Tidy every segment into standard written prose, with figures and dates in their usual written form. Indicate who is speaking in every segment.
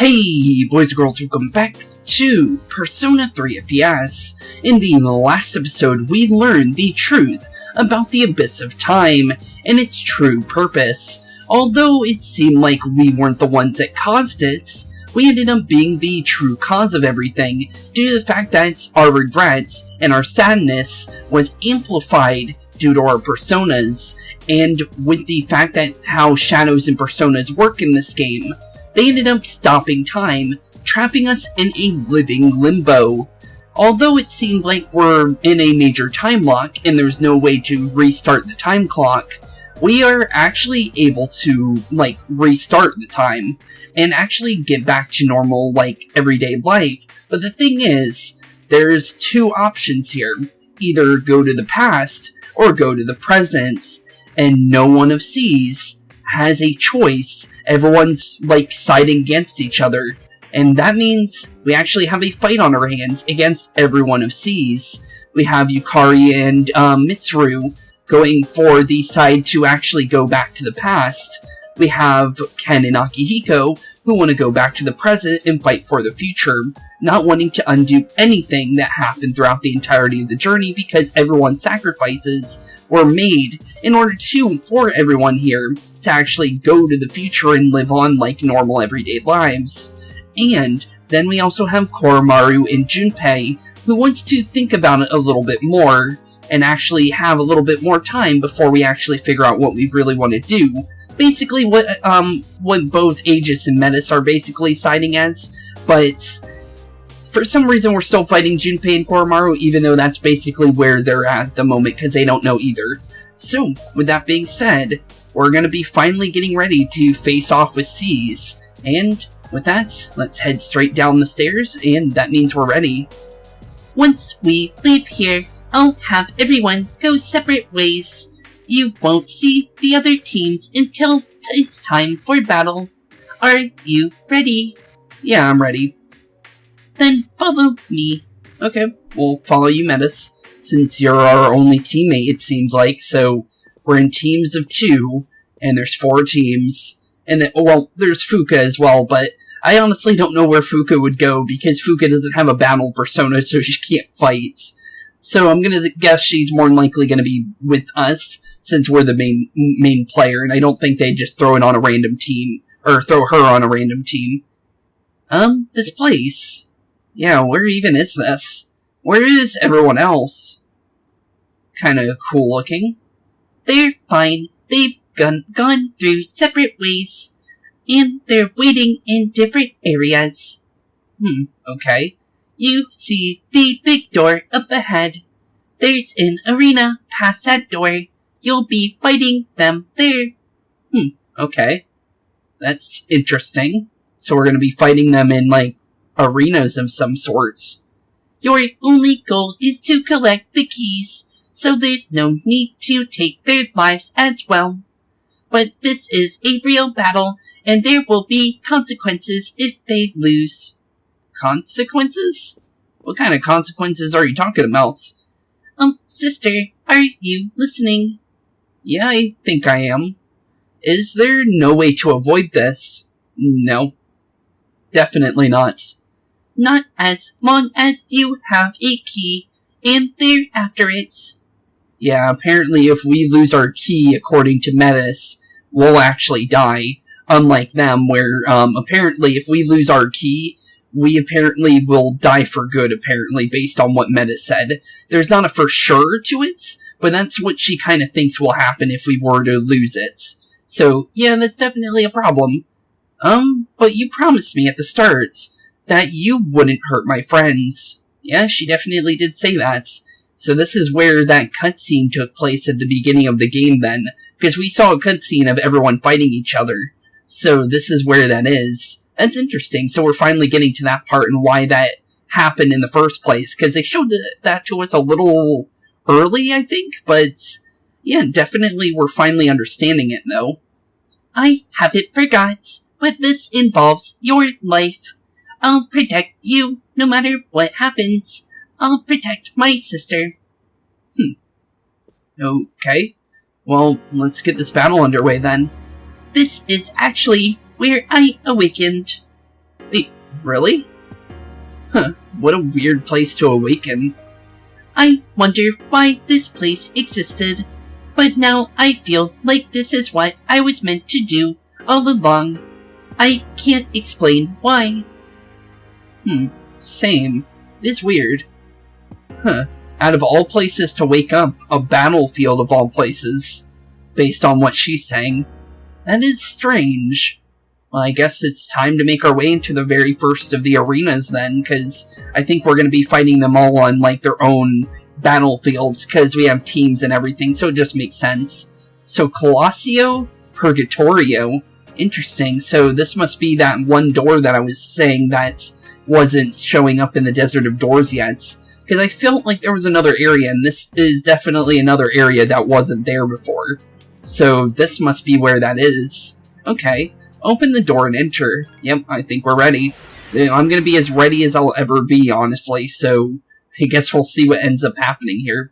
Speaker 1: Hey boys and girls, welcome back to Persona 3 FES. In the last episode, we learned the truth about the Abyss of Time and its true purpose. Although it seemed like we weren't the ones that caused it, we ended up being the true cause of everything, due to the fact that our regrets and our sadness was amplified due to our personas, and with the fact that how shadows and personas work in this game, they ended up stopping time, trapping us in a living limbo. Although it seemed like we're in a major time lock and there's no way to restart the time clock, we are actually able to, restart the time and actually get back to normal, everyday life. But the thing is, there's two options here. Either go to the past or go to the present, and no one of C's has a choice. Everyone's, siding against each other, and that means we actually have a fight on our hands against every one of C's. We have Yukari and Mitsuru going for the side to actually go back to the past. We have Ken and Akihiko who want to go back to the present and fight for the future, not wanting to undo anything that happened throughout the entirety of the journey because everyone's sacrifices were made in order for everyone here to actually go to the future and live on like normal everyday lives. And then we also have Koromaru and Junpei, who wants to think about it a little bit more and actually have a little bit more time before we actually figure out what we really want to do. Basically what both Aegis and Metis are basically siding as, but for some reason we're still fighting Junpei and Koromaru, even though that's basically where they're at the moment because they don't know either. So, with that being said, we're going to be finally getting ready to face off with C's, and with that, let's head straight down the stairs, and that means we're ready.
Speaker 2: Once we leave here, I'll have everyone go separate ways. You won't see the other teams until it's time for battle. Are you ready?
Speaker 1: Yeah, I'm ready.
Speaker 2: Then follow me.
Speaker 1: Okay, we'll follow you, Metis, since you're our only teammate, it seems like, so we're in teams of 2, and there's 4 teams, and then, well, there's Fuka as well, but I honestly don't know where Fuka would go, because Fuka doesn't have a battle persona, so she can't fight. So I'm gonna guess she's more than likely gonna be with us, since we're the main player, and I don't think they'd just throw it on a random team, or throw her on a random team. This place. Yeah, where even is this? Where is everyone else? Kinda cool looking.
Speaker 2: They're fine. They've gone through separate ways, and they're waiting in different areas.
Speaker 1: Okay.
Speaker 2: You see the big door up ahead. There's an arena past that door. You'll be fighting them there.
Speaker 1: Okay. That's interesting. So we're gonna be fighting them in, arenas of some sorts.
Speaker 2: Your only goal is to collect the keys, so there's no need to take their lives as well. But this is a real battle, and there will be consequences if they lose.
Speaker 1: Consequences? What kind of consequences are you talking about?
Speaker 2: Sister, are you listening?
Speaker 1: Yeah, I think I am. Is there no way to avoid this? No. Definitely not.
Speaker 2: Not as long as you have a key, and they're after it.
Speaker 1: Yeah, apparently if we lose our key, according to Metis, we'll actually die. Unlike them, where, apparently if we lose our key, we apparently will die for good, apparently, based on what Metis said. There's not a for sure to it, but that's what she kind of thinks will happen if we were to lose it. So, yeah, that's definitely a problem. But you promised me at the start that you wouldn't hurt my friends. Yeah, she definitely did say that. So this is where that cutscene took place at the beginning of the game then, because we saw a cutscene of everyone fighting each other. So this is where that is. That's interesting, so we're finally getting to that part and why that happened in the first place, because they showed that to us a little early, I think, but yeah, definitely we're finally understanding it, though.
Speaker 2: I haven't forgot, but this involves your life. I'll protect you, no matter what happens. I'll protect my sister.
Speaker 1: Okay. Well, let's get this battle underway then.
Speaker 2: This is actually where I awakened.
Speaker 1: Really? Huh, what a weird place to awaken.
Speaker 2: I wonder why this place existed, but now I feel like this is what I was meant to do all along. I can't explain why.
Speaker 1: Same. It's weird. Huh. Out of all places to wake up, a battlefield of all places. Based on what she's saying. That is strange. Well, I guess it's time to make our way into the very first of the arenas then, because I think we're going to be fighting them all on, like, their own battlefields, because we have teams and everything, so it just makes sense. So, Colossio, Purgatorio. Interesting. So, this must be that one door that I was saying that wasn't showing up in the Desert of Doors yet. Because I felt like there was another area, and this is definitely another area that wasn't there before. So, this must be where that is. Okay. Open the door and enter. Yep, I think we're ready. I'm gonna be as ready as I'll ever be, honestly, so I guess we'll see what ends up happening here.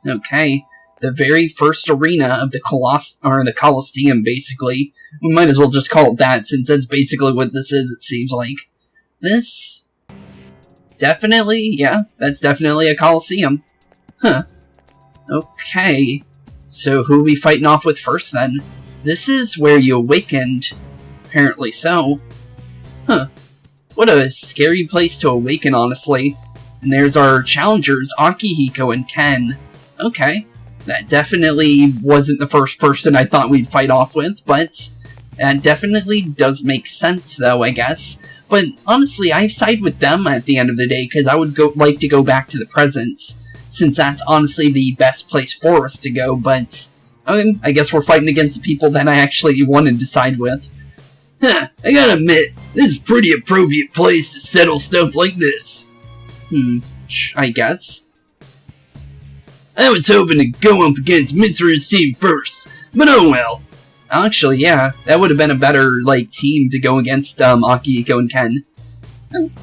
Speaker 1: Okay. The very first arena of the Colosseum, basically. We might as well just call it that, since that's basically what this is, it seems like. This... Definitely, yeah, that's definitely a Colosseum. Huh. Okay. So who are we fighting off with first, then? This is where you awakened. Apparently so. Huh. What a scary place to awaken, honestly. And there's our challengers, Akihiko and Ken. Okay. That definitely wasn't the first person I thought we'd fight off with, but that definitely does make sense, though, I guess. But honestly, I side with them at the end of the day, because I would like to go back to the present, since that's honestly the best place for us to go, but I guess we're fighting against the people that I actually wanted to side with.
Speaker 3: Huh, I gotta admit, this is a pretty appropriate place to settle stuff like this.
Speaker 1: I guess.
Speaker 3: I was hoping to go up against Mitsuru's team first, but oh well.
Speaker 1: Actually, yeah, that would have been a better, like, team to go against, Akihiko and Ken.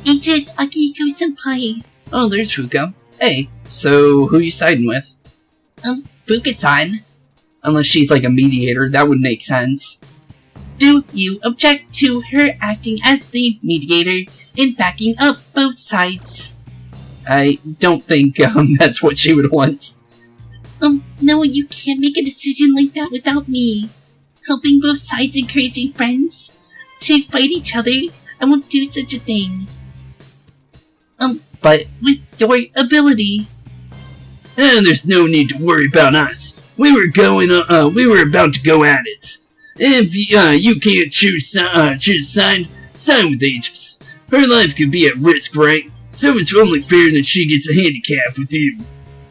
Speaker 2: Aegis, Akihiko-senpai.
Speaker 1: Oh, there's Fuka. Hey, so who you siding with?
Speaker 2: Fuka-san.
Speaker 1: Unless she's, like, a mediator, that would make sense.
Speaker 2: Do you object to her acting as the mediator in backing up both sides?
Speaker 1: I don't think, that's what she would want.
Speaker 2: No, you can't make a decision like that without me. Helping both sides, encouraging friends to fight each other, I won't do such a thing. But with your ability.
Speaker 3: And there's no need to worry about us. We were about to go at it. If you can't choose side with Aegis. Her life could be at risk, right? So it's only fair that she gets a handicap with you.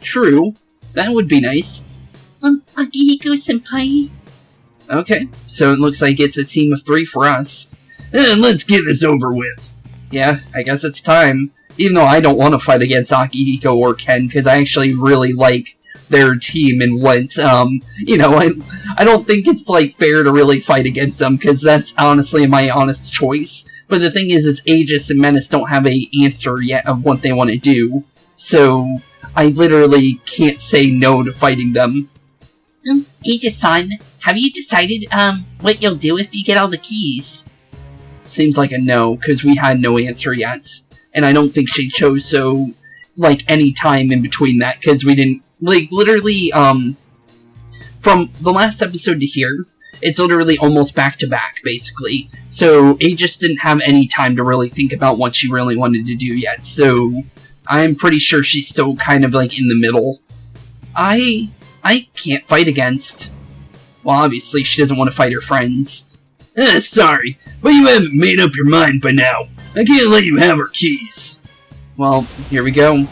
Speaker 1: True. That would be nice.
Speaker 2: Akihiko-senpai.
Speaker 1: Okay, so it looks like it's a team of 3 for us.
Speaker 3: And let's get this over with.
Speaker 1: Yeah, I guess it's time. Even though I don't want to fight against Akihiko or Ken, because I actually really like their team and what, you know, I don't think it's, like, fair to really fight against them, because that's honestly my honest choice. But the thing is Aegis and Menace don't have a answer yet of what they want to do. So, I literally can't say no to fighting them.
Speaker 2: Aegis-san, have you decided, what you'll do if you get all the keys?
Speaker 1: Seems like a no, because we had no answer yet. And I don't think she chose so, like, any time in between that, because we didn't, like, literally, from the last episode to here, it's literally almost back-to-back, basically. So, Aegis didn't have any time to really think about what she really wanted to do yet, so I'm pretty sure she's still kind of, like, in the middle. I can't fight against. Well, obviously, she doesn't want to fight her friends.
Speaker 3: Sorry, but you haven't made up your mind by now. I can't let you have her keys.
Speaker 1: Well, here we go.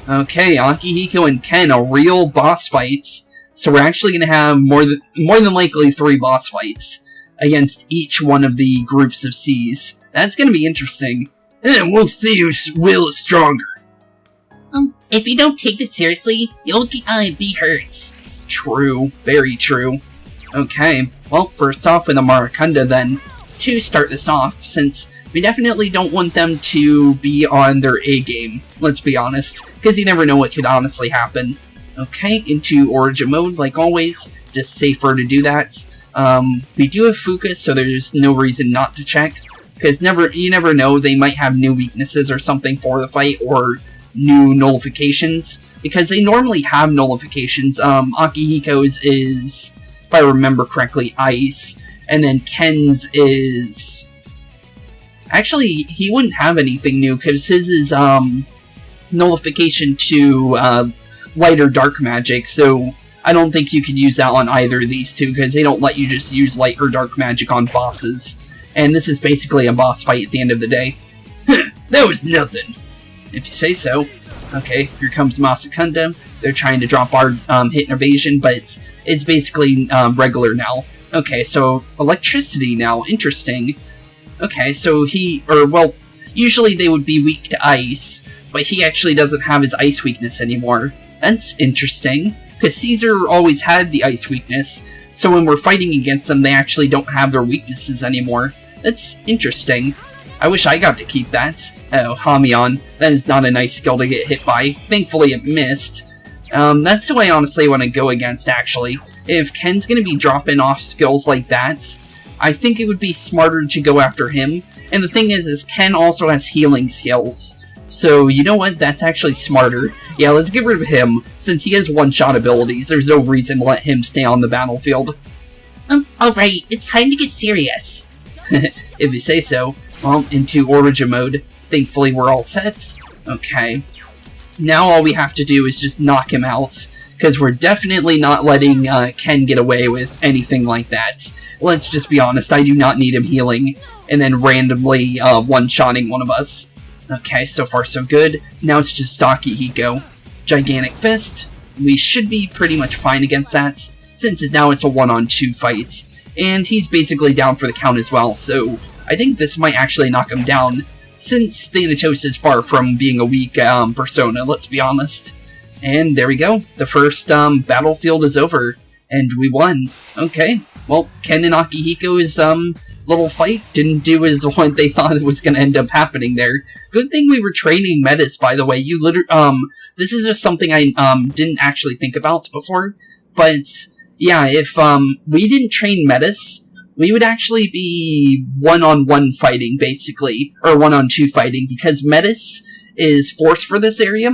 Speaker 1: Okay, Akihiko and Ken are real boss fights. So we're actually going to have more than likely 3 boss fights against each one of the groups of C's. That's going to be interesting.
Speaker 3: And we'll see whose will is stronger.
Speaker 2: If you don't take this seriously, you'll be hurt.
Speaker 1: True. Very true. Okay, well, first off with a Marakunda then, to start this off, since we definitely don't want them to be on their A-game, let's be honest, because you never know what could honestly happen. Okay, into Origin mode, like always, just safer to do that. We do have Fuka, so there's no reason not to check, because you never know, they might have new weaknesses or something for the fight, or new nullifications, because they normally have nullifications. Akihiko's is, if I remember correctly, ice, and then Ken's is... Actually, he wouldn't have anything new, because his is nullification to light or dark magic, so I don't think you could use that on either of these two, because they don't let you just use light or dark magic on bosses. And this is basically a boss fight at the end of the day.
Speaker 3: That was nothing.
Speaker 1: If you say so. Okay, here comes Masakunda. They're trying to drop our hit and evasion, but it's basically regular now. Okay, so electricity now. Interesting. Okay, so usually they would be weak to ice, but he actually doesn't have his ice weakness anymore. That's interesting, because Caesar always had the ice weakness, so when we're fighting against them, they actually don't have their weaknesses anymore. That's interesting. I wish I got to keep that. Oh, Hamion. That is not a nice skill to get hit by. Thankfully it missed. That's who I honestly want to go against, actually. If Ken's going to be dropping off skills like that, I think it would be smarter to go after him. And the thing is Ken also has healing skills. So, you know what? That's actually smarter. Yeah, let's get rid of him. Since he has one-shot abilities, there's no reason to let him stay on the battlefield.
Speaker 2: Alright, it's time to get serious.
Speaker 1: If you say so. Well, into Origin mode. Thankfully, we're all set. Okay. Now all we have to do is just knock him out, because we're definitely not letting Ken get away with anything like that. Let's just be honest, I do not need him healing, and then randomly one-shotting one of us. Okay, so far so good. Now it's just Akihiko. Gigantic Fist. We should be pretty much fine against that, since now it's a 1-on-2 fight. And he's basically down for the count as well, so I think this might actually knock him down, since Thanatos is far from being a weak persona, let's be honest. And there we go. The first battlefield is over, and we won. Okay, well, Ken and Akihiko's little fight didn't do as what they thought was going to end up happening there. Good thing we were training Metis, by the way. You literally, this is just something I didn't actually think about before, but yeah, if we didn't train Metis, we would actually be one-on-one fighting, basically, or one-on-two fighting, because Metis is force for this area,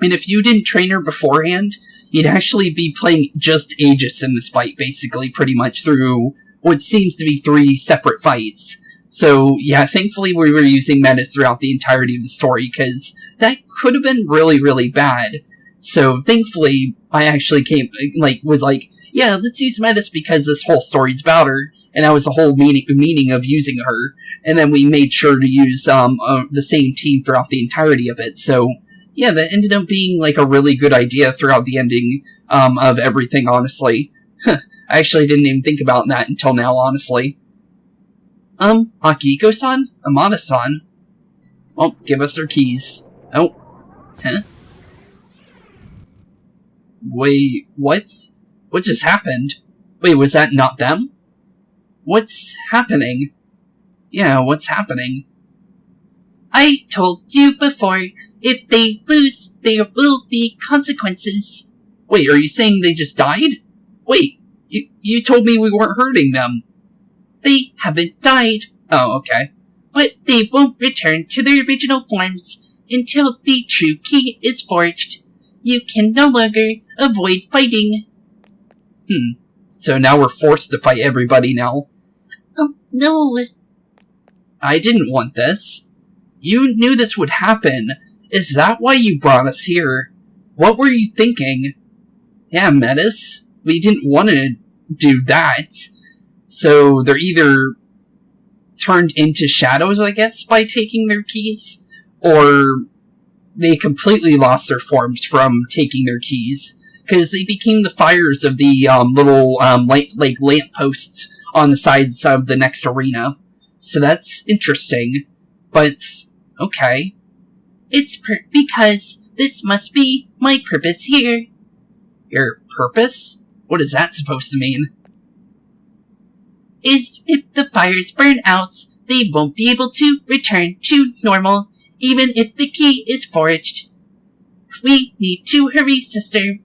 Speaker 1: and if you didn't train her beforehand, you'd actually be playing just Aegis in this fight, basically, pretty much through what seems to be 3 separate fights. So, yeah, thankfully we were using Metis throughout the entirety of the story, because that could have been really, really bad. So, thankfully, I actually was like, yeah, let's use Metis because this whole story's about her, and that was the whole meaning of using her, and then we made sure to use the same team throughout the entirety of it, so yeah, that ended up being like a really good idea throughout the ending of everything, honestly. I actually didn't even think about that until now, honestly. Akihiko-san? Amada-san? Well, give us our keys. Oh. Huh? Wait, what? What just happened? Wait, was that not them? What's happening? Yeah, what's happening?
Speaker 2: I told you before, if they lose, there will be consequences.
Speaker 1: Wait, are you saying they just died? Wait, you told me we weren't hurting them.
Speaker 2: They haven't died.
Speaker 1: Oh, okay.
Speaker 2: But they won't return to their original forms until the true key is forged. You can no longer avoid fighting.
Speaker 1: So now we're forced to fight everybody now.
Speaker 2: Oh, no.
Speaker 1: I didn't want this. You knew this would happen. Is that why you brought us here? What were you thinking? Yeah, Metis, we didn't want to do that. So they're either turned into shadows, I guess, by taking their keys, or they completely lost their forms from taking their keys, because they became the fires of the little lampposts on the sides of the next arena. So that's interesting, but okay.
Speaker 2: It's because this must be my purpose here.
Speaker 1: Your purpose? What is that supposed to mean?
Speaker 2: Is if the fires burn out, they won't be able to return to normal, even if the key is forged. We need to hurry, sister.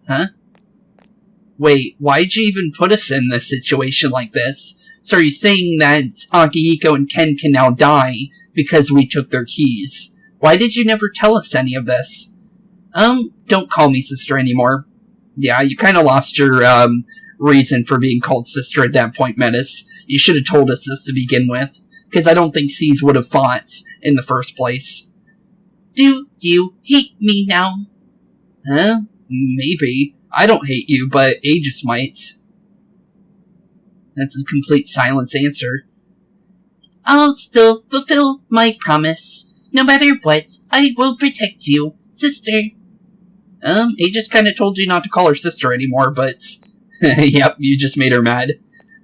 Speaker 1: Huh? Wait, why'd you even put us in this situation like this? So are you saying that Akihiko and Ken can now die because we took their keys? Why did you never tell us any of this? Don't call me sister anymore. Yeah, you kinda lost your, reason for being called sister at that point, Metis. You should have told us this to begin with, because I don't think C's would have fought in the first place.
Speaker 2: Do you hate me now?
Speaker 1: Huh? Maybe. I don't hate you, but Aegis might. That's a complete silence answer.
Speaker 2: I'll still fulfill my promise. No matter what, I will protect you, sister.
Speaker 1: Aegis kinda told you not to call her sister anymore, but... yep, you just made her mad.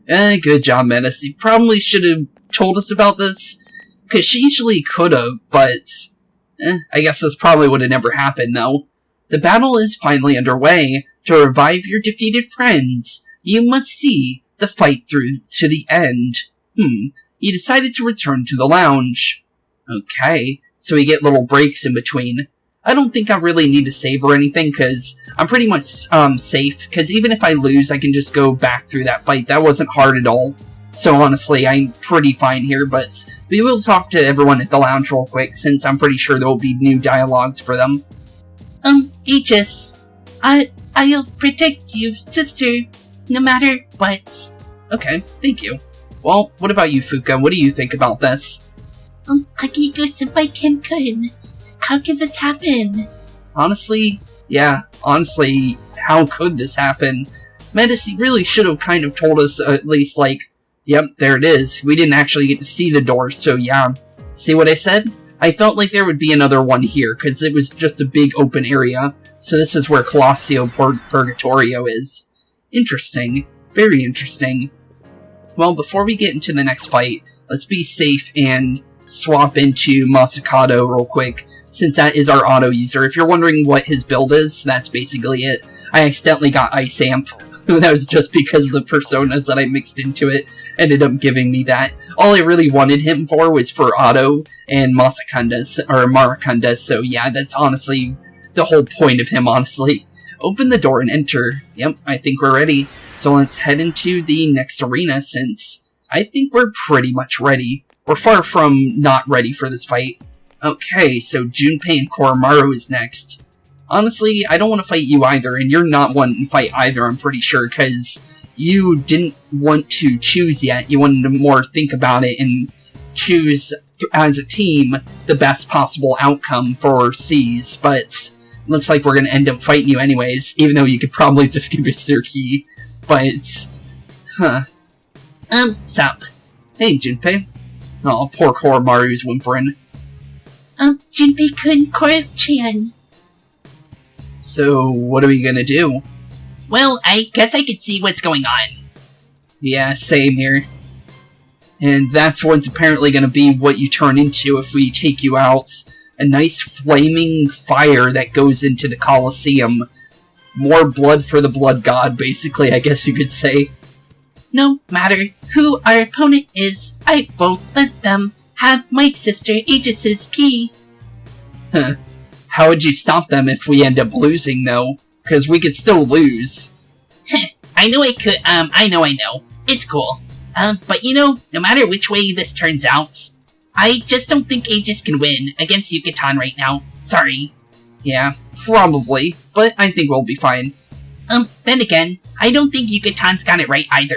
Speaker 1: Good job, Menace. You probably should have told us about this, because she easily could have, but... I guess this probably would have never happened, though. The battle is finally underway. To revive your defeated friends, you must see the fight through to the end. You decided to return to the lounge. Okay, so we get little breaks in between. I don't think I really need to save or anything, because I'm pretty much safe, because even if I lose, I can just go back through that fight. That wasn't hard at all. So honestly, I'm pretty fine here, but we will talk to everyone at the lounge real quick, since I'm pretty sure there will be new dialogues for them.
Speaker 2: Aegis, I'll protect you, sister, no matter what.
Speaker 1: Okay, thank you. Well, what about you, Fuka? What do you think about this?
Speaker 2: Akihiko-senpai Ken-kun. How could this happen?
Speaker 1: Honestly, how could this happen? Metis really should have kind of told us at least, like, yep, there it is. We didn't actually get to see the door, so yeah. See what I said? I felt like there would be another one here, because it was just a big open area. So this is where Colossio Purgatorio is. Interesting. Very interesting. Well, before we get into the next fight, let's be safe and swap into Masakado real quick, since that is our auto user. If you're wondering what his build is, that's basically it. I accidentally got Ice Amp. That was just because the personas that I mixed into it ended up giving me that. All I really wanted him for was for auto and Marakunda, so yeah, that's honestly the whole point of him, honestly. Open the door and enter. Yep, I think we're ready. So let's head into the next arena, since I think we're pretty much ready. We're far from not ready for this fight. Okay, so Junpei and Koromaru is next. Honestly, I don't want to fight you either, and you're not wanting to fight either, I'm pretty sure, because you didn't want to choose yet. You wanted to more think about it and choose, as a team, the best possible outcome for C's, but looks like we're going to end up fighting you anyways, even though you could probably just give us your key, but...
Speaker 2: Sup.
Speaker 1: Hey, Junpei. Oh, poor Koromaru's whimpering.
Speaker 2: Junpei-kun, Koro-chan.
Speaker 1: So, what are we gonna do?
Speaker 2: Well, I guess I could see what's going on.
Speaker 1: Yeah, same here. And that's what's apparently gonna be what you turn into if we take you out. A nice flaming fire that goes into the Colosseum. More blood for the blood god, basically, I guess you could say.
Speaker 2: No matter who our opponent is, I won't let them have my sister Aegis's key.
Speaker 1: Huh. How would you stop them if we end up losing, though? Because we could still lose.
Speaker 2: I know I could, I know. It's cool. But you know, no matter which way this turns out, I just don't think Aegis can win against Yucatan right now. Sorry.
Speaker 1: Yeah, probably. But I think we'll be fine.
Speaker 2: Then again, I don't think Yucatan's got it right either.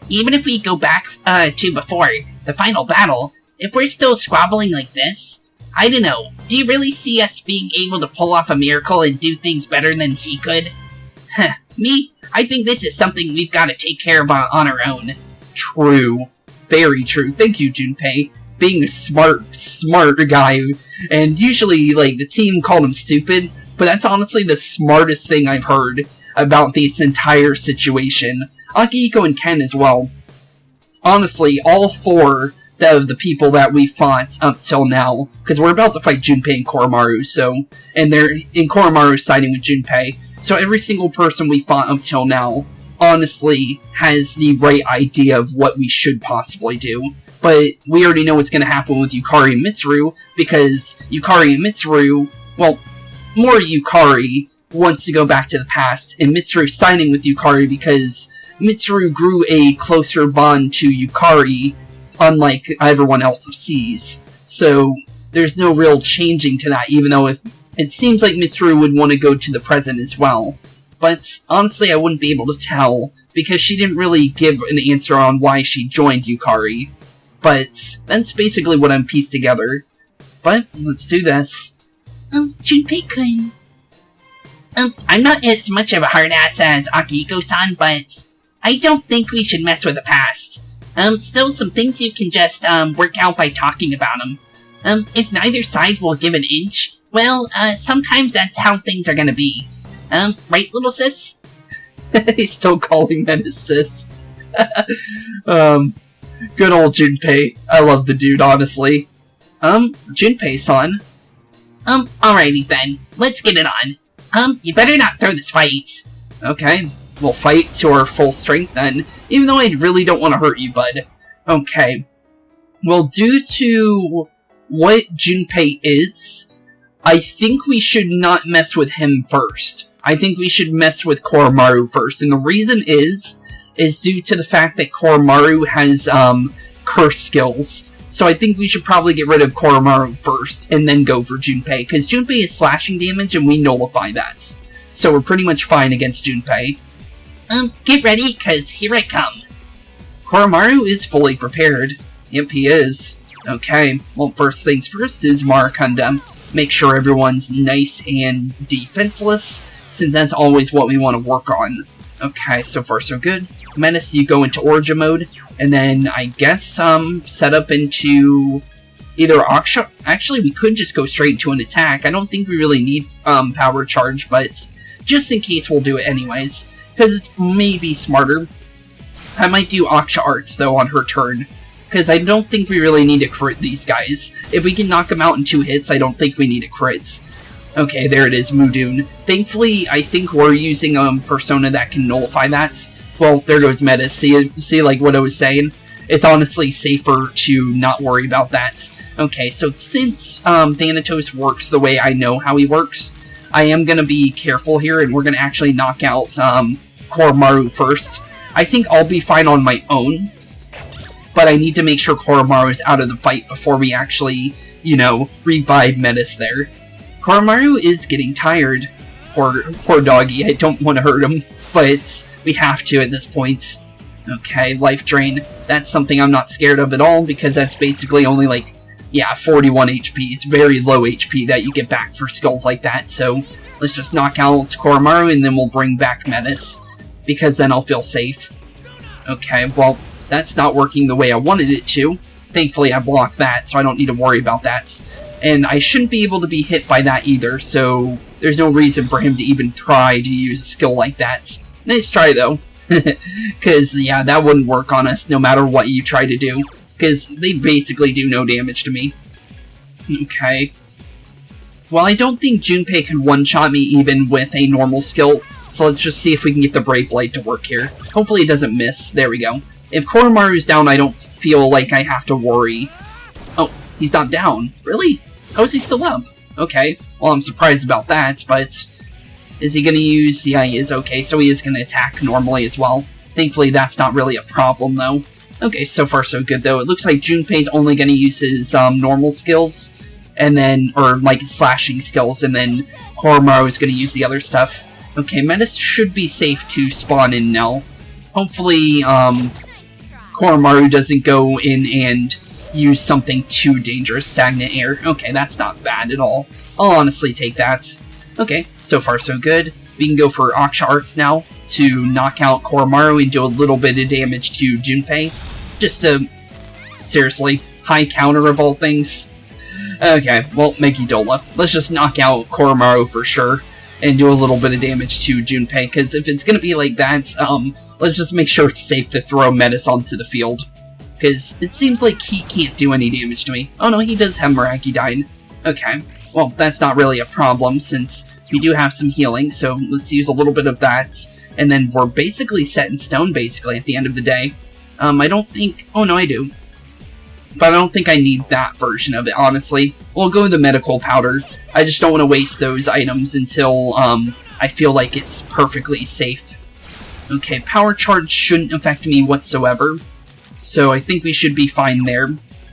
Speaker 2: Even if we go back, to before the final battle, if we're still squabbling like this, I don't know, do you really see us being able to pull off a miracle and do things better than he could? Me? I think this is something we've got to take care of on our own.
Speaker 1: True. Very true. Thank you, Junpei. Being a smart guy, and usually, like, the team called him stupid, but that's honestly the smartest thing I've heard about this entire situation. Akihiko and Ken as well. Honestly, all four of the people that we fought up till now, because we're about to fight Junpei and Koromaru, so, and they're in Koromaru's siding with Junpei, so every single person we fought up till now, honestly, has the right idea of what we should possibly do. But we already know what's going to happen with Yukari and Mitsuru, because Yukari and Mitsuru, well, more Yukari wants to go back to the past, and Mitsuru siding with Yukari because Mitsuru grew a closer bond to Yukari, unlike everyone else of Seas. So there's no real changing to that, even though if it seems like Mitsuru would want to go to the present as well. But honestly, I wouldn't be able to tell, because she didn't really give an answer on why she joined Yukari. But that's basically what I'm pieced together. But let's do this.
Speaker 2: Junpei-kun. I'm not as much of a hard ass as Akihiko-san, but I don't think we should mess with the past. Still some things you can just, work out by talking about them. If neither side will give an inch, well, sometimes that's how things are gonna be. Right, little sis?
Speaker 1: He's still calling Menace sis. Good old Junpei. I love the dude, honestly. Junpei-san.
Speaker 2: Alrighty then. Let's get it on. You better not throw this fight.
Speaker 1: Okay, we'll fight to our full strength then, even though I really don't want to hurt you, bud. Okay. Well, due to what Junpei is, I think we should not mess with him first. I think we should mess with Koromaru first, and the reason is due to the fact that Koromaru has, curse skills. So I think we should probably get rid of Koromaru first, and then go for Junpei, because Junpei is slashing damage, and we nullify that. So we're pretty much fine against Junpei.
Speaker 2: Get ready, cause here I come.
Speaker 1: Koromaru is fully prepared. Yep, he is. Okay, well, first things first is Marakunda. Make sure everyone's nice and defenseless, since that's always what we want to work on. Okay, so far so good. Menace, you go into Origin mode, and then I guess set up into either Aksha. Actually, we could just go straight into an attack. I don't think we really need power charge, but just in case we'll do it anyways, because it's maybe smarter. I might do Aksha Arts though on her turn, because I don't think we really need to crit these guys. If we can knock them out in 2 hits, I don't think we need to crit. Okay, there it is, Mudun. Thankfully, I think we're using Persona that can nullify that. Well, there goes Metis. See like what I was saying? It's honestly safer to not worry about that. Okay, so since Thanatos works the way I know how he works, I am going to be careful here, and we're going to actually knock out Koromaru first. I think I'll be fine on my own, but I need to make sure Koromaru is out of the fight before we actually, you know, revive Metis there. Koromaru is getting tired. Poor doggy, I don't want to hurt him, but we have to at this point. Okay, life drain. That's something I'm not scared of at all, because that's basically only like, yeah, 41 HP. It's very low HP that you get back for skills like that, so let's just knock out Koromaru and then we'll bring back Metis, because then I'll feel safe. Okay, well, that's not working the way I wanted it to. Thankfully, I blocked that, so I don't need to worry about that. And I shouldn't be able to be hit by that either, so there's no reason for him to even try to use a skill like that. Nice try, though. Because, yeah, that wouldn't work on us no matter what you try to do. Because they basically do no damage to me. Okay. Well, I don't think Junpei can one-shot me even with a normal skill, so let's just see if we can get the Brave Blade to work here. Hopefully it doesn't miss. There we go. If Koromaru's down, I don't feel like I have to worry. Oh, he's not down. Really? How is he still up? Okay. Well, I'm surprised about that, but is he going to use... Yeah, he is. Okay, so he is going to attack normally as well. Thankfully, that's not really a problem, though. Okay, so far so good, though. It looks like Junpei's only going to use his normal skills, and then... Or, like, slashing skills, and then Koromaru is going to use the other stuff. Okay, Metis should be safe to spawn in now. Hopefully, Koromaru doesn't go in and use something too dangerous, stagnant air. Okay, that's not bad at all. I'll honestly take that. Okay, so far so good. We can go for Aksha Arts now to knock out Koromaru and do a little bit of damage to Junpei. Just to, seriously, high counter of all things. Okay, well, Megidola. Let's just knock out Koromaru for sure and do a little bit of damage to Junpei, because if it's gonna be like that, let's just make sure it's safe to throw Metis onto the field. Because it seems like he can't do any damage to me. Oh no, he does have Miraculous. Okay, well, that's not really a problem, since we do have some healing, so let's use a little bit of that. And then we're basically set in stone, basically, at the end of the day. I don't think... Oh no, I do. But I don't think I need that version of it, honestly. We'll go with the medical powder. I just don't want to waste those items until, I feel like it's perfectly safe. Okay, power charge shouldn't affect me whatsoever. So I think we should be fine there.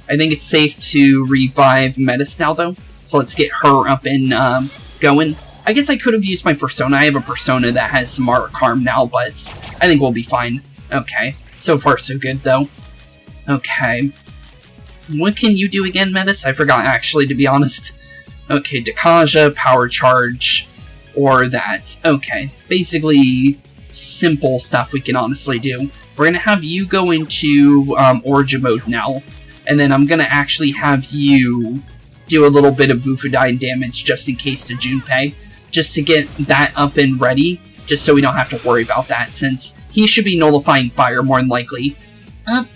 Speaker 1: I think it's safe to revive Metis now, though. So let's get her up and going. I guess I could have used my persona. I have a persona that has some Mark Harm now, but I think we'll be fine. Okay, so far so good, though. Okay. What can you do again, Metis? I forgot, actually, to be honest. Okay, Dakaja, power charge, or that. Okay, basically simple stuff we can honestly do. We're going to have you go into Origin mode now, and then I'm going to actually have you do a little bit of Bufudine damage just in case to Junpei, just to get that up and ready, just so we don't have to worry about that, since he should be nullifying fire more than likely.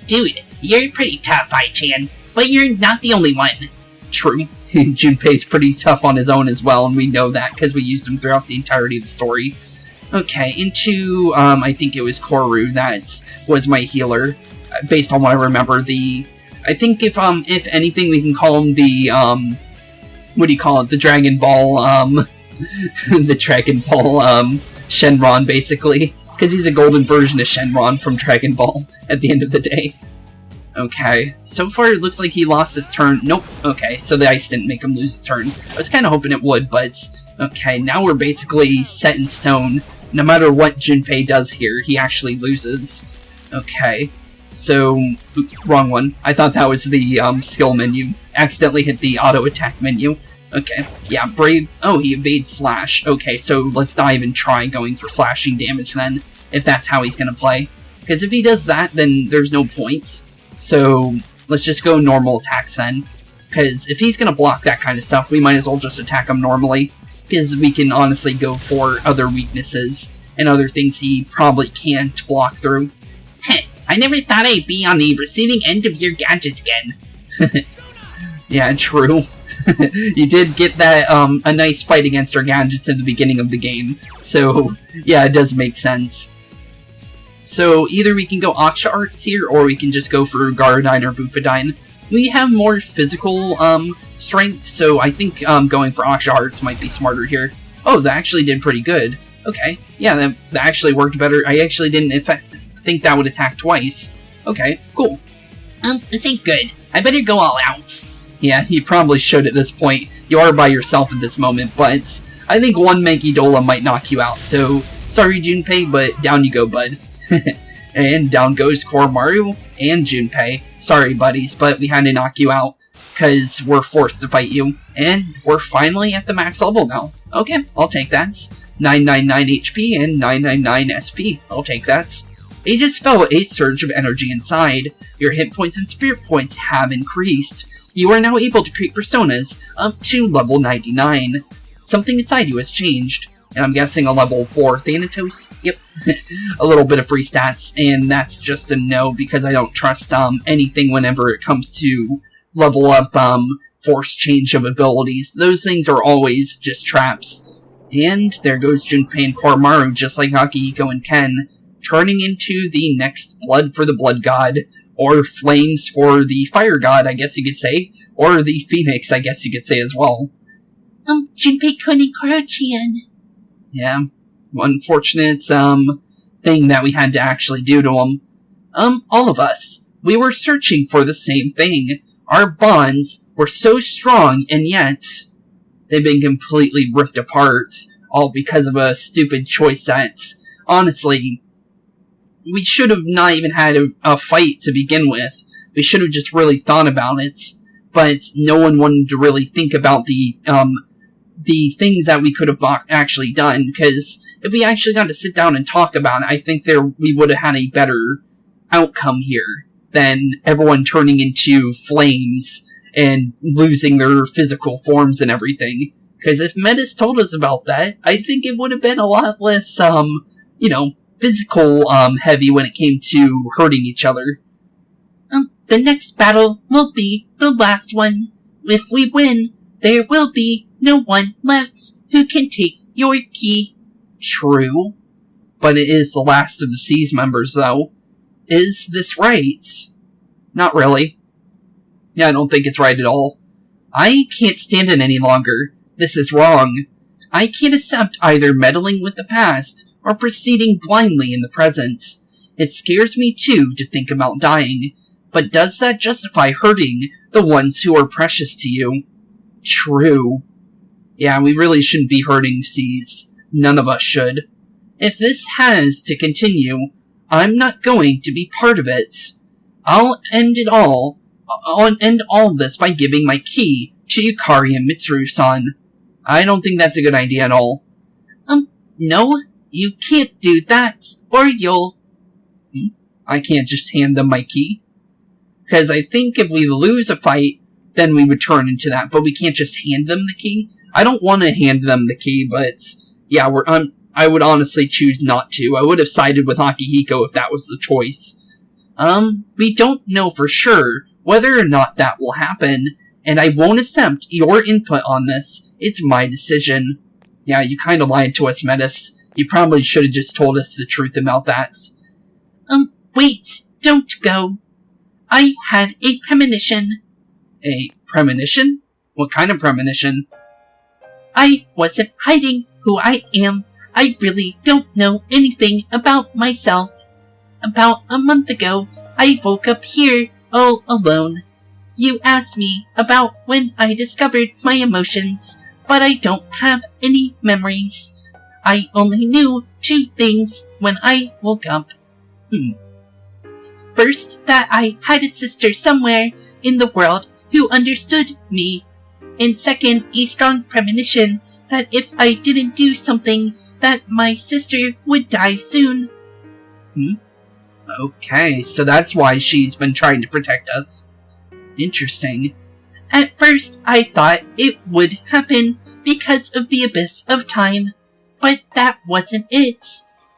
Speaker 2: Dude, you're pretty tough, Ai-chan, but you're not the only one.
Speaker 1: True. Junpei's pretty tough on his own as well, and we know that because we used him throughout the entirety of the story. Okay, into, I think it was Koru that was my healer, based on what I remember. I think if anything, we can call him the, what do you call it, the Dragon Ball, the Dragon Ball, Shenron, basically, because he's a golden version of Shenron from Dragon Ball, at the end of the day. Okay, so far it looks like he lost his turn. Nope, okay, so the ice didn't make him lose his turn. I was kind of hoping it would, but, okay, now we're basically set in stone. No matter what Junpei does here, he actually loses. Okay, so, wrong one. I thought that was the skill menu. Accidentally hit the auto attack menu. Okay, yeah, Brave. Oh, he evades slash. Okay, so let's not even try going for slashing damage then, if that's how he's gonna play. Because if he does that, then there's no point. So, let's just go normal attacks then. Because if he's gonna block that kind of stuff, we might as well just attack him normally. Because we can honestly go for other weaknesses and other things he probably can't block through.
Speaker 2: Heh, I never thought I'd be on the receiving end of your gadgets again.
Speaker 1: Yeah, true. You did get that, a nice fight against our gadgets at the beginning of the game. So, yeah, it does make sense. So, either we can go Aksha Arts here, or we can just go for Garadine or Bufudine. We have more physical, strength, so I think, going for Aksha Arts might be smarter here. Oh, that actually did pretty good. Okay, yeah, that actually worked better. I actually didn't think that would attack twice. Okay, cool.
Speaker 2: This ain't good. I better go all out.
Speaker 1: Yeah, you probably should at this point. You are by yourself at this moment, but I think one Mankidola might knock you out, so sorry Junpei, but down you go, bud. And down goes Koromaru and Junpei. Sorry, buddies, but we had to knock you out, because we're forced to fight you. And we're finally at the max level now. Okay, I'll take that. 999 HP and 999 SP. I'll take that. You just felt a surge of energy inside. Your hit points and spirit points have increased. You are now able to create personas up to level 99. Something inside you has changed. And I'm guessing a level 4 Thanatos? Yep. A little bit of free stats, and that's just a no because I don't trust anything whenever it comes to level up force change of abilities. Those things are always just traps. And there goes Junpei and Koromaru, just like Akihiko and Ken, turning into the next Blood for the Blood God, or Flames for the Fire God, I guess you could say, or the Phoenix, I guess you could say as well.
Speaker 2: Junpei-kun and Koro-chan.
Speaker 1: Yeah, unfortunate, thing that we had to actually do to him. All of us, we were searching for the same thing. Our bonds were so strong, and yet they've been completely ripped apart, all because of a stupid choice that, honestly, we should have not even had a fight to begin with. We should have just really thought about it, but no one wanted to really think about the things that we could have actually done, because if we actually got to sit down and talk about it, I think we would have had a better outcome here than everyone turning into flames and losing their physical forms and everything. Because if Metis told us about that, I think it would have been a lot less, physical, heavy when it came to hurting each other.
Speaker 2: The next battle will be the last one. If we win, there will be no one left who can take your key.
Speaker 1: True. But it is the last of the Seas members, though. Is this right? Not really. Yeah, I don't think it's right at all. I can't stand it any longer. This is wrong. I can't accept either meddling with the past or proceeding blindly in the present. It scares me too to think about dying, but does that justify hurting the ones who are precious to you? True. Yeah, we really shouldn't be hurting C's. None of us should. If this has to continue, I'm not going to be part of it. I'll end all of this by giving my key to Yukari and Mitsuru-san. I don't think that's a good idea at all.
Speaker 2: No, you can't do that, or you'll...
Speaker 1: I can't just hand them my key? Because I think if we lose a fight, then we would turn into that, but we can't just hand them the key? I don't want to hand them the key, but yeah, I would honestly choose not to. I would have sided with Akihiko if that was the choice. We don't know for sure whether or not that will happen, and I won't accept your input on this. It's my decision. Yeah, you kinda lied to us, Metis. You probably should have just told us the truth about that.
Speaker 2: Wait, don't go. I had a premonition.
Speaker 1: A premonition? What kind of premonition?
Speaker 2: I wasn't hiding who I am. I really don't know anything about myself. About a month ago, I woke up here all alone. You asked me about when I discovered my emotions, but I don't have any memories. I only knew 2 things when I woke up. First, that I had a sister somewhere in the world who understood me. And second, a strong premonition that if I didn't do something, that my sister would die soon.
Speaker 1: Okay, so that's why she's been trying to protect us. Interesting.
Speaker 2: At first, I thought it would happen because of the abyss of time. But that wasn't it.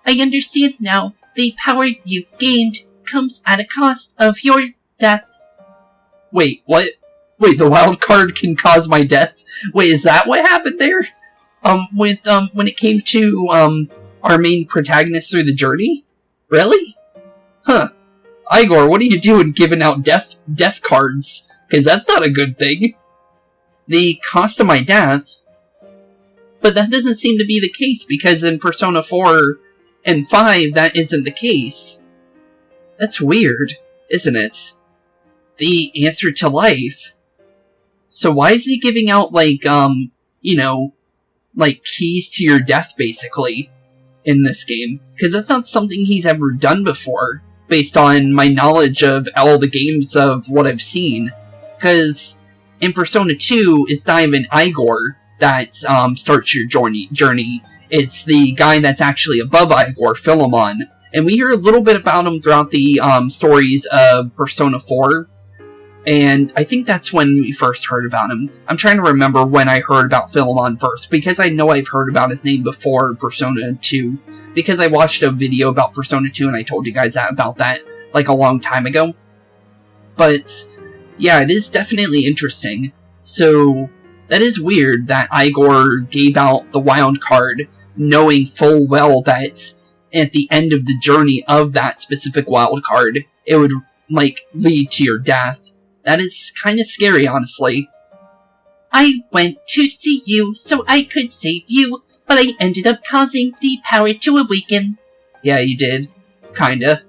Speaker 2: I understand now the power you've gained comes at a cost of your death.
Speaker 1: Wait, what? Wait, the wild card can cause my death? Wait, is that what happened there? When it came to, our main protagonist through the journey? Really? Huh. Igor, what are you doing giving out death cards? Because that's not a good thing. The cost of my death? But that doesn't seem to be the case, because in Persona 4 and 5, that isn't the case. That's weird, isn't it? The answer to life. So why is he giving out, like, like, keys to your death, basically, in this game? Because that's not something he's ever done before, based on my knowledge of all the games of what I've seen. Because in Persona 2, it's not even Igor that starts your journey. It's the guy that's actually above Igor, Philemon. And we hear a little bit about him throughout the stories of Persona 4. And I think that's when we first heard about him. I'm trying to remember when I heard about Philemon first, because I know I've heard about his name before Persona 2. Because I watched a video about Persona 2 and I told you guys about that, like, a long time ago. But, yeah, it is definitely interesting. So, that is weird that Igor gave out the wild card, knowing full well that at the end of the journey of that specific wild card, it would, like, lead to your death. That is kind of scary, honestly.
Speaker 2: I went to see you so I could save you, but I ended up causing the power to awaken.
Speaker 1: Yeah, you did. Kinda.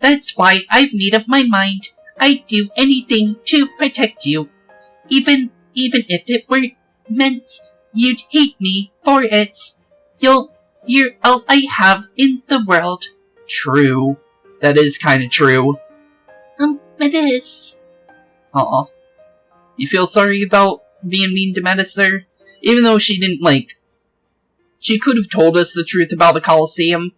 Speaker 2: That's why I've made up my mind. I'd do anything to protect you. Even if it were meant you'd hate me for it. You're all I have in the world.
Speaker 1: True. That is kinda true.
Speaker 2: It is.
Speaker 1: Aw. You feel sorry about being mean to Metis there? Even though she didn't, like... She could have told us the truth about the Colosseum.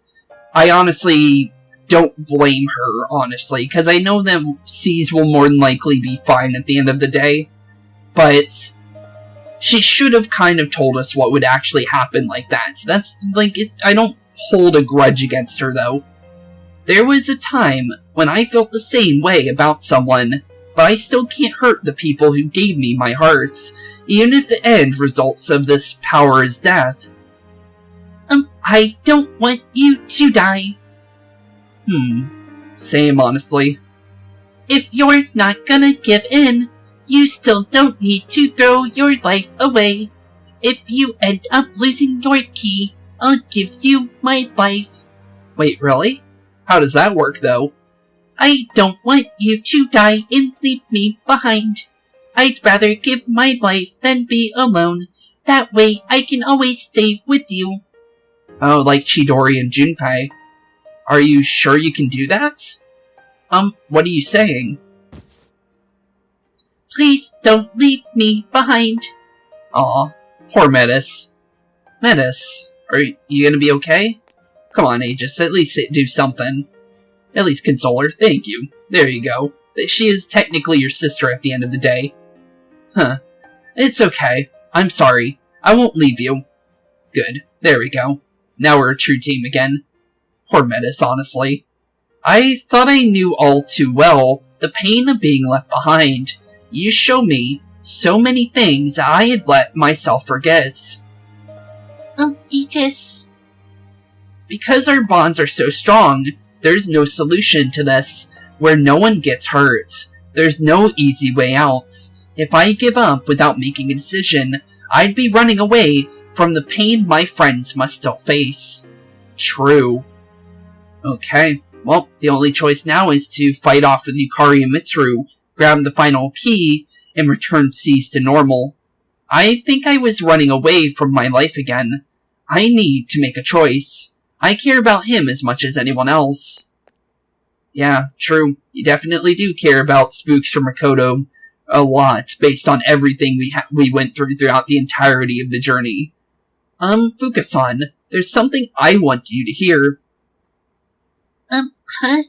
Speaker 1: I honestly don't blame her, honestly, because I know that C's will more than likely be fine at the end of the day. But she should have kind of told us what would actually happen like that. That's, like, I don't hold a grudge against her, though. There was a time when I felt the same way about someone, but I still can't hurt the people who gave me my heart, even if the end results of this power is death.
Speaker 2: I don't want you to die.
Speaker 1: Same, honestly.
Speaker 2: If you're not gonna give in, you still don't need to throw your life away. If you end up losing your key, I'll give you my life.
Speaker 1: Wait, really? How does that work, though?
Speaker 2: I don't want you to die and leave me behind. I'd rather give my life than be alone. That way I can always stay with you.
Speaker 1: Oh, like Chidori and Junpei. Are you sure you can do that? What are you saying?
Speaker 2: Please don't leave me behind.
Speaker 1: Aw, poor Metis. Metis, are you gonna be okay? Come on, Aegis, at least do something. At least console her. Thank you. There you go. She is technically your sister at the end of the day. Huh. It's okay. I'm sorry. I won't leave you. Good. There we go. Now we're a true team again. Poor Metis, honestly. I thought I knew all too well the pain of being left behind. You show me so many things I had let myself forget.
Speaker 2: Oh, Aegis.
Speaker 1: Because our bonds are so strong, there's no solution to this where no one gets hurt. There's no easy way out. If I give up without making a decision, I'd be running away from the pain my friends must still face. True. Okay, well, the only choice now is to fight off with Yukari and Mitsuru, grab the final key, and return Cease to normal. I think I was running away from my life again. I need to make a choice. I care about him as much as anyone else. Yeah, true. You definitely do care about Spooks from Makoto a lot, based on everything we went through throughout the entirety of the journey. Fuka-san, there's something I want you to hear.
Speaker 2: Huh?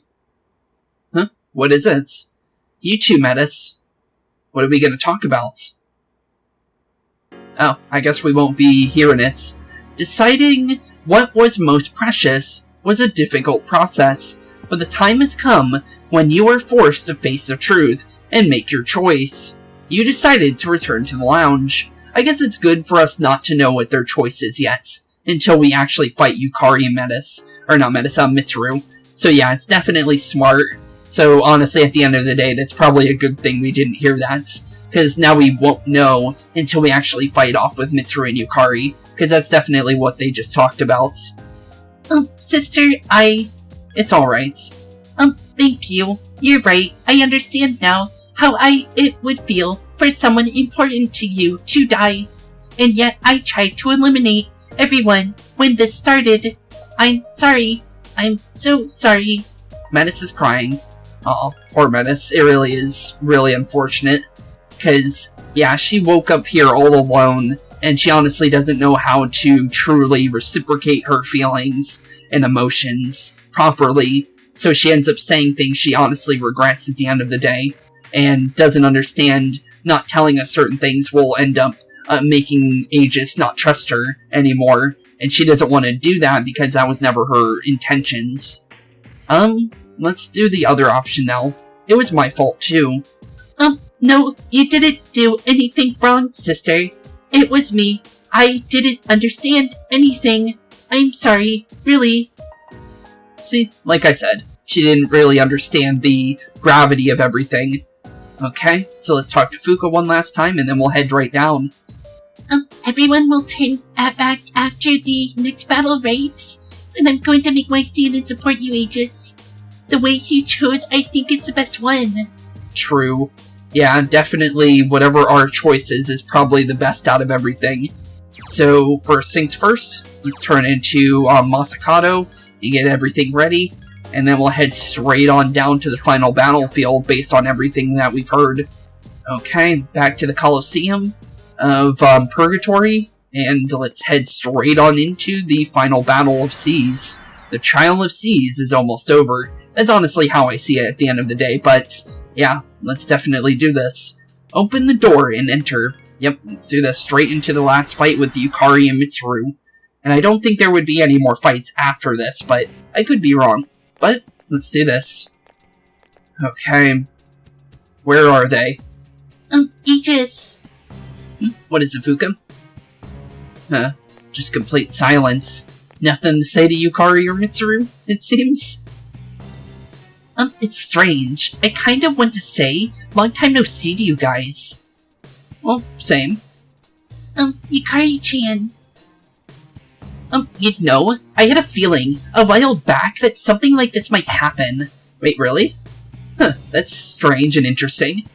Speaker 1: Huh? What is it? You two met us. What are we going to talk about? Oh, I guess we won't be hearing it. Deciding what was most precious was a difficult process, but the time has come when you are forced to face the truth and make your choice. You decided to return to the lounge. I guess it's good for us not to know what their choice is yet, until we actually fight Yukari and Metis. Or not Metis, Mitsuru. So yeah, it's definitely smart. So honestly, at the end of the day, that's probably a good thing we didn't hear that. Because now we won't know until we actually fight off with Mitsuru and Yukari. Because that's definitely what they just talked about.
Speaker 2: Sister,
Speaker 1: It's alright.
Speaker 2: Thank you. You're right. I understand now how it would feel for someone important to you to die. And yet I tried to eliminate everyone when this started. I'm sorry. I'm so sorry.
Speaker 1: Metis is crying. Aw, poor Metis. It really is really unfortunate. Because, yeah, she woke up here all alone, and she honestly doesn't know how to truly reciprocate her feelings and emotions properly. So she ends up saying things she honestly regrets at the end of the day, and doesn't understand not telling us certain things will end up making Aegis not trust her anymore. And she doesn't want to do that because that was never her intentions. Let's do the other option now. It was my fault too.
Speaker 2: No, you didn't do anything wrong, sister. It was me. I didn't understand anything. I'm sorry, really.
Speaker 1: See, like I said, she didn't really understand the gravity of everything. Okay, so let's talk to Fuka one last time and then we'll head right down.
Speaker 2: Everyone will turn back after the next battle, right? And I'm going to make my stand and support you, Aegis. The way you chose, I think it's the best one.
Speaker 1: True. Yeah, definitely whatever our choice is probably the best out of everything. So, first things first, let's turn into Masakato and get everything ready. And then we'll head straight on down to the final battlefield based on everything that we've heard. Okay, back to the Colosseum of Purgatory, and let's head straight on into the final battle of Seas. The Trial of Seas is almost over. That's honestly how I see it at the end of the day, but yeah, let's definitely do this. Open the door and enter. Yep, let's do this straight into the last fight with Yukari and Mitsuru. And I don't think there would be any more fights after this, but I could be wrong. But let's do this. Okay. Where are they?
Speaker 2: Aegis.
Speaker 1: What is it, Fuka? Huh. Just complete silence. Nothing to say to Yukari or Mitsuru, it seems.
Speaker 2: It's strange. I kind of want to say, long time no see to you guys.
Speaker 1: Well, same.
Speaker 2: Yukari-chan.
Speaker 1: I had a feeling a while back that something like this might happen. Wait, really? Huh, that's strange and interesting.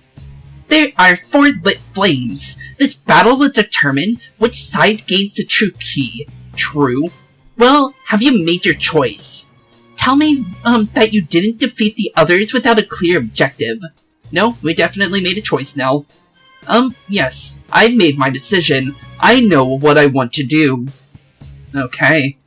Speaker 1: There are 4 lit flames. This battle will determine which side gains the true key. True? Well, have you made your choice? Tell me, that you didn't defeat the others without a clear objective. No, we definitely made a choice now. Yes, I made my decision. I know what I want to do. Okay.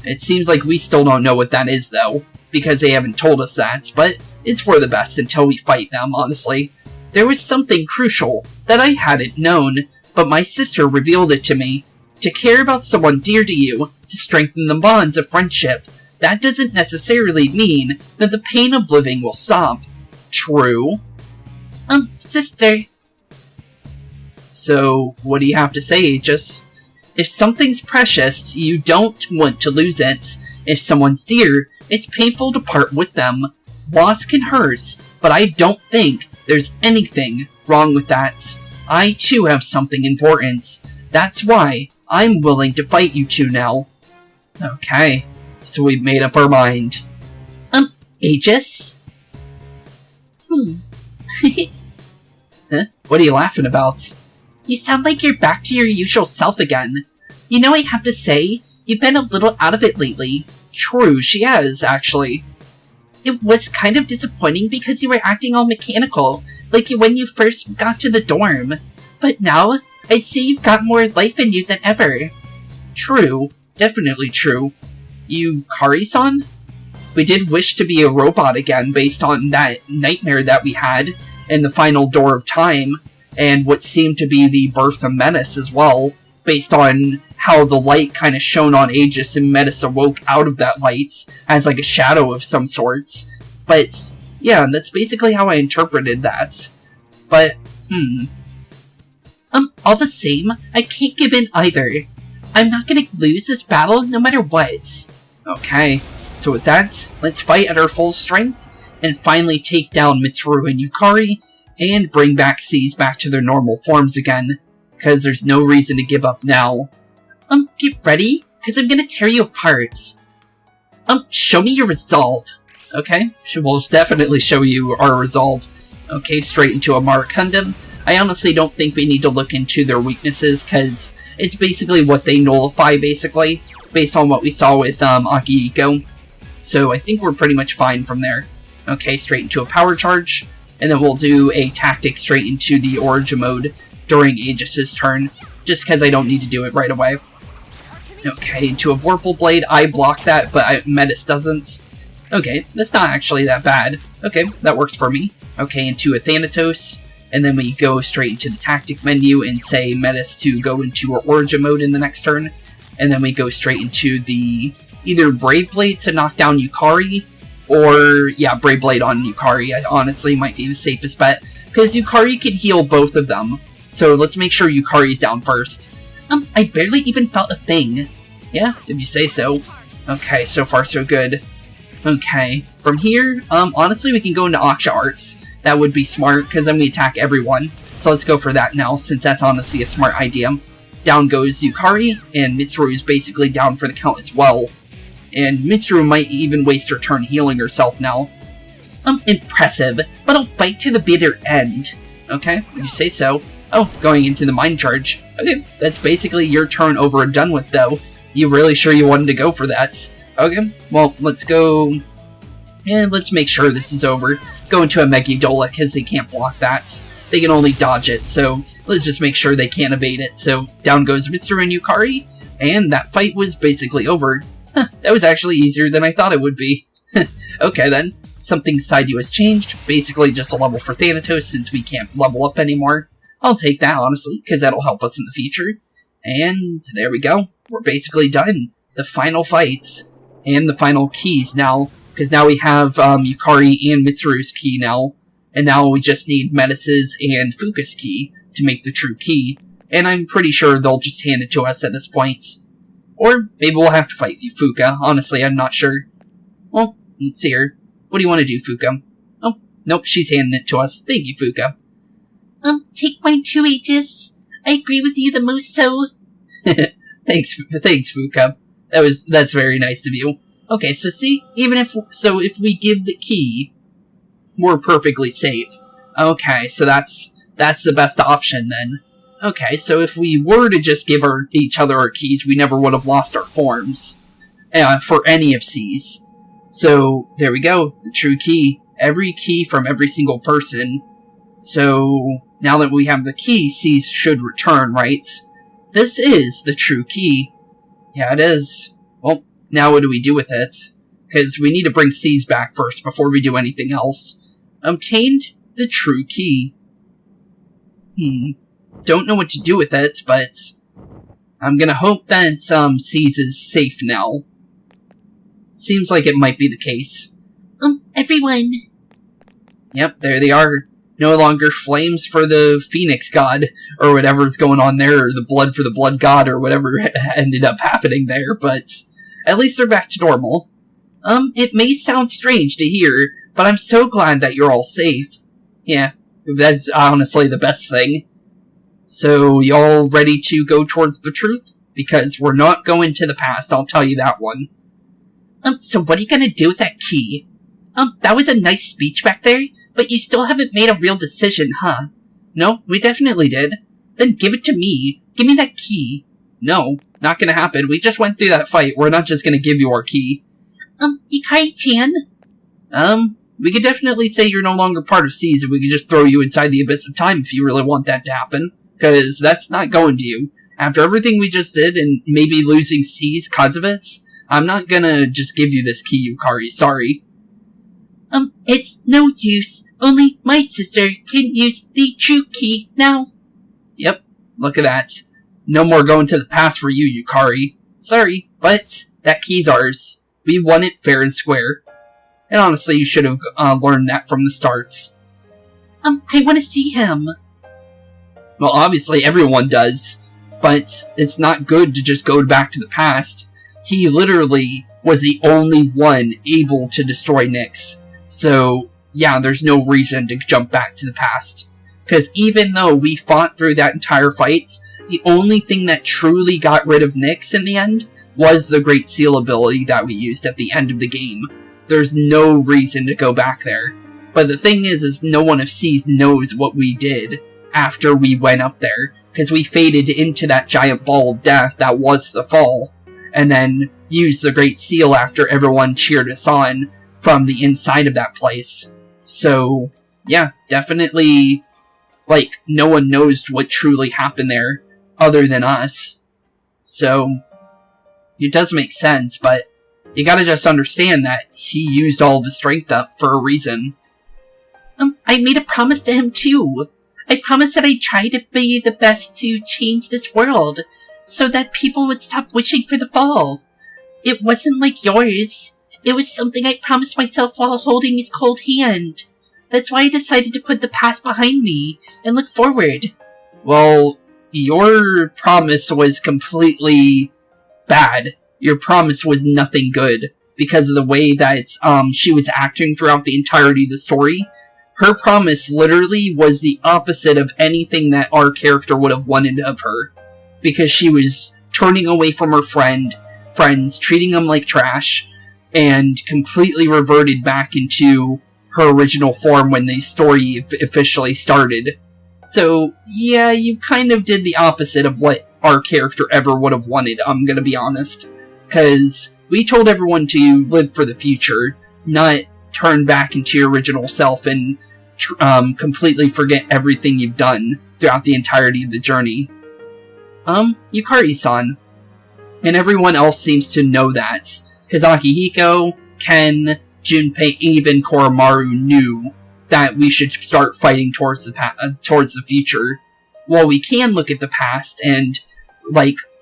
Speaker 1: It seems like we still don't know what that is, though, because they haven't told us that, but it's for the best until we fight them, honestly. There was something crucial that I hadn't known, but my sister revealed it to me. To care about someone dear to you, to strengthen the bonds of friendship, that doesn't necessarily mean that the pain of living will stop. True?
Speaker 2: Sister.
Speaker 1: So, what do you have to say, Aegis? If something's precious, you don't want to lose it. If someone's dear, it's painful to part with them. Loss can hurt, but I don't think there's anything wrong with that. I too have something important. That's why I'm willing to fight you two now. Okay, so we've made up our mind.
Speaker 2: Aegis?
Speaker 1: Huh? What are you laughing about?
Speaker 2: You sound like you're back to your usual self again. You know, I have to say, you've been a little out of it lately.
Speaker 1: True, she has, actually.
Speaker 2: It was kind of disappointing because you were acting all mechanical, like when you first got to the dorm. But now, I'd say you've got more life in you than ever.
Speaker 1: True, definitely true. Yukari-san? We did wish to be a robot again based on that nightmare that we had in the final Door of Time, and what seemed to be the birth of Menace as well, based on how the light kind of shone on Aegis and Menace awoke out of that light as like a shadow of some sort. But, yeah, that's basically how I interpreted that. But,
Speaker 2: all the same, I can't give in either. I'm not gonna lose this battle no matter what.
Speaker 1: Okay, so with that, let's fight at our full strength, and finally take down Mitsuru and Yukari, and bring back C's back to their normal forms again, because there's no reason to give up now.
Speaker 2: Get ready, because I'm gonna tear you apart. Show me your resolve.
Speaker 1: Okay, we'll definitely show you our resolve. Okay, straight into a Maracundum. I honestly don't think we need to look into their weaknesses, because it's basically what they nullify, basically, based on what we saw with Akihiko. So I think we're pretty much fine from there. Okay, straight into a Power Charge. And then we'll do a tactic straight into the Origin mode during Aegis' turn, just because I don't need to do it right away. Okay, into a Vorpal Blade. I block that, but Metis doesn't. Okay, that's not actually that bad. Okay, that works for me. Okay, into a Thanatos, and then we go straight into the tactic menu and say Metis to go into our Origin mode in the next turn. And then we go straight into the either Brave Blade to knock down Yukari, or, yeah, Brave Blade on Yukari, honestly, might be the safest bet, because Yukari can heal both of them. So let's make sure Yukari's down first.
Speaker 2: I barely even felt a thing.
Speaker 1: Yeah, if you say so. Okay, so far so good. Okay, from here, honestly, we can go into Aksha Arts. That would be smart, because then we attack everyone. So let's go for that now, since that's honestly a smart idea. Down goes Yukari, and Mitsuru is basically down for the count as well. And Mitsuru might even waste her turn healing herself now.
Speaker 2: Impressive, but I'll fight to the bitter end.
Speaker 1: Okay, if you say so. Oh, going into the Mind Charge. Okay, that's basically your turn over and done with, though. You really sure you wanted to go for that? Okay, well, let's go... And let's make sure this is over. Go into a Megiddola, because they can't block that. They can only dodge it, so let's just make sure they can't evade it. So, down goes Mitsuru and Yukari, and that fight was basically over. Huh, that was actually easier than I thought it would be. Okay then, something inside you has changed, basically just a level for Thanatos since we can't level up anymore. I'll take that, honestly, because that'll help us in the future. And there we go, we're basically done. The final fights, and the final keys now, because now we have Yukari and Mitsuru's key now, and now we just need Metis's and Fuka's key to make the true key, and I'm pretty sure they'll just hand it to us at this point. Or maybe we'll have to fight you, Fuka. Honestly, I'm not sure. Well, let's see her. What do you want to do, Fuka? Oh, nope, she's handing it to us. Thank you, Fuka.
Speaker 2: Take mine too, Aegis. I agree with you the most so.
Speaker 1: Thanks, Fuka. That's very nice of you. Okay, so see, if we give the key, we're perfectly safe. Okay, so that's the best option then. Okay, so if we were to just give each other our keys, we never would have lost our forms for any of C's. So there we go, the true key. Every key from every single person. So now that we have the key, C's should return, right? This is the true key. Yeah, it is. Well, now what do we do with it? Because we need to bring C's back first before we do anything else. Obtained the true key. Don't know what to do with it, but I'm gonna hope that C's is safe now. Seems like it might be the case.
Speaker 2: Everyone.
Speaker 1: Yep, there they are. No longer flames for the Phoenix God, or whatever's going on there, or the blood for the blood god, or whatever ended up happening there, but at least they're back to normal. It may sound strange to hear, but I'm so glad that you're all safe. Yeah, that's honestly the best thing. So, y'all ready to go towards the truth? Because we're not going to the past, I'll tell you that one.
Speaker 2: So what are you gonna do with that key? That was a nice speech back there, but you still haven't made a real decision, huh?
Speaker 1: No, we definitely did.
Speaker 2: Then give it to me. Give me that key.
Speaker 1: No, not gonna happen. We just went through that fight. We're not just gonna give you our key.
Speaker 2: Ikari-chan?
Speaker 1: We could definitely say you're no longer part of C's, and we could just throw you inside the Abyss of Time if you really want that to happen. Because that's not going to you. After everything we just did, and maybe losing C's cause of it, I'm not gonna just give you this key, Yukari. Sorry.
Speaker 2: It's no use. Only my sister can use the true key now.
Speaker 1: Yep, look at that. No more going to the past for you, Yukari. Sorry, but that key's ours. We won it fair and square. And honestly, you should have learned that from the start.
Speaker 2: I want to see him.
Speaker 1: Well, obviously everyone does. But it's not good to just go back to the past. He literally was the only one able to destroy Nyx. So, yeah, there's no reason to jump back to the past. Because even though we fought through that entire fight, the only thing that truly got rid of Nyx in the end was the Great Seal ability that we used at the end of the game. There's no reason to go back there. But the thing is no one of C's knows what we did after we went up there. Because we faded into that giant ball of death that was the fall. And then used the Great Seal after everyone cheered us on from the inside of that place. So, yeah, definitely, no one knows what truly happened there other than us. So, it does make sense, but you gotta just understand that he used all of his strength up for a reason.
Speaker 2: I made a promise to him too. I promised that I'd try to be the best to change this world, so that people would stop wishing for the fall. It wasn't like yours. It was something I promised myself while holding his cold hand. That's why I decided to put the past behind me and look forward.
Speaker 1: Well, your promise was completely bad. Your promise was nothing good because of the way that she was acting throughout the entirety of the story. Her promise literally was the opposite of anything that our character would have wanted of her. Because she was turning away from her friends, treating them like trash, and completely reverted back into her original form when the story officially started. So, yeah, you kind of did the opposite of what our character ever would have wanted, I'm gonna be honest. Because we told everyone to live for the future, not turn back into your original self and completely forget everything you've done throughout the entirety of the journey. Yukari-san. And everyone else seems to know that. Because Akihiko, Ken, Junpei, even Koromaru knew that we should start fighting towards the future. While we can look at the past and,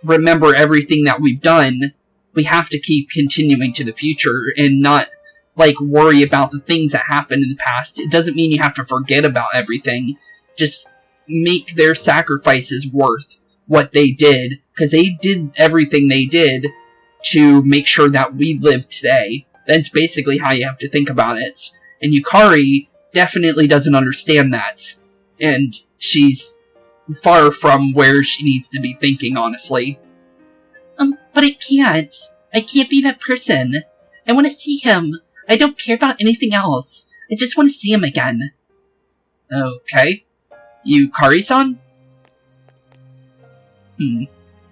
Speaker 1: remember everything that we've done, we have to keep continuing to the future and not, worry about the things that happened in the past. It doesn't mean you have to forget about everything. Just make their sacrifices worth what they did, because they did everything they did to make sure that we live today. That's basically how you have to think about it. And Yukari definitely doesn't understand that. And she's far from where she needs to be thinking, honestly.
Speaker 2: But it can't. I can't be that person. I want to see him. I don't care about anything else. I just want to see him again.
Speaker 1: Okay. Yukari-san?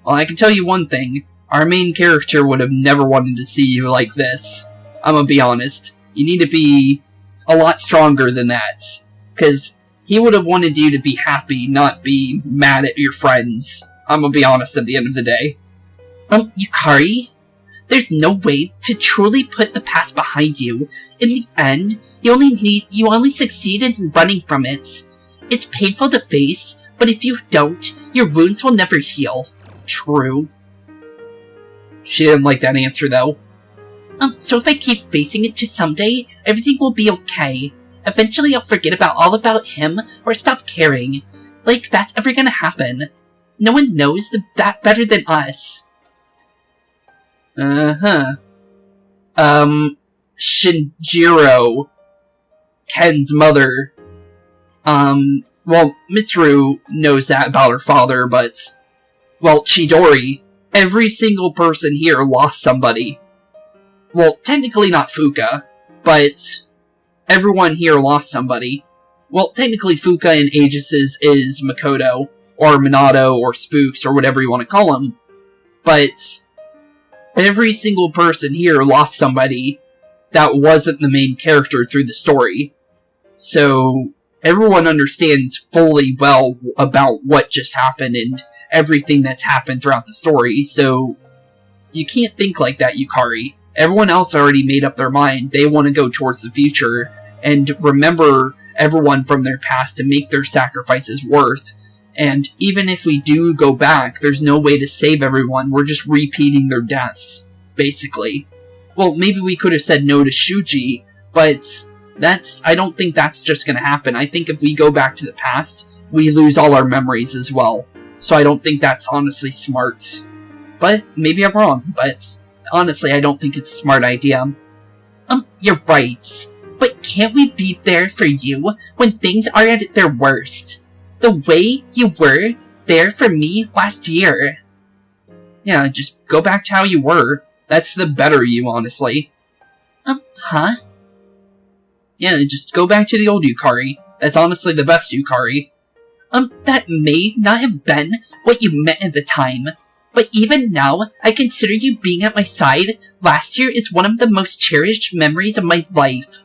Speaker 1: Well, I can tell you one thing. Our main character would have never wanted to see you like this. I'm gonna be honest. You need to be a lot stronger than that. Because he would have wanted you to be happy, not be mad at your friends. I'm gonna be honest at the end of the day.
Speaker 2: Yukari? There's no way to truly put the past behind you. In the end, you only succeeded in running from it. It's painful to face, but if you don't, your wounds will never heal.
Speaker 1: True. She didn't like that answer, though.
Speaker 2: So if I keep facing it to someday, everything will be okay. Eventually I'll forget all about him, or stop caring. Like, that's ever gonna happen. No one knows that better than us.
Speaker 1: Shinjiro, Ken's mother. Well, Mitsuru knows that about her father, but... Well, Chidori, every single person here lost somebody. Well, technically not Fuka, but everyone here lost somebody. Well, technically Fuka and Aegis's is Makoto, or Minato, or Spooks, or whatever you want to call them. But every single person here lost somebody that wasn't the main character through the story. So everyone understands fully well about what just happened and everything that's happened throughout the story, so you can't think like that, Yukari. Everyone else already made up their mind. They want to go towards the future and remember everyone from their past to make their sacrifices worth. And even if we do go back, there's no way to save everyone. We're just repeating their deaths, basically. Well, maybe we could have said no to Shuji, but I don't think that's just gonna happen. I think if we go back to the past, we lose all our memories as well. So I don't think that's honestly smart. But maybe I'm wrong, but honestly, I don't think it's a smart idea.
Speaker 2: You're right. But can't we be there for you when things are at their worst? The way you were there for me last year.
Speaker 1: Yeah, just go back to how you were. That's the better you, honestly.
Speaker 2: Huh?
Speaker 1: Yeah, just go back to the old Yukari. That's honestly the best Yukari.
Speaker 2: That may not have been what you meant at the time. But even now, I consider you being at my side last year is one of the most cherished memories of my life.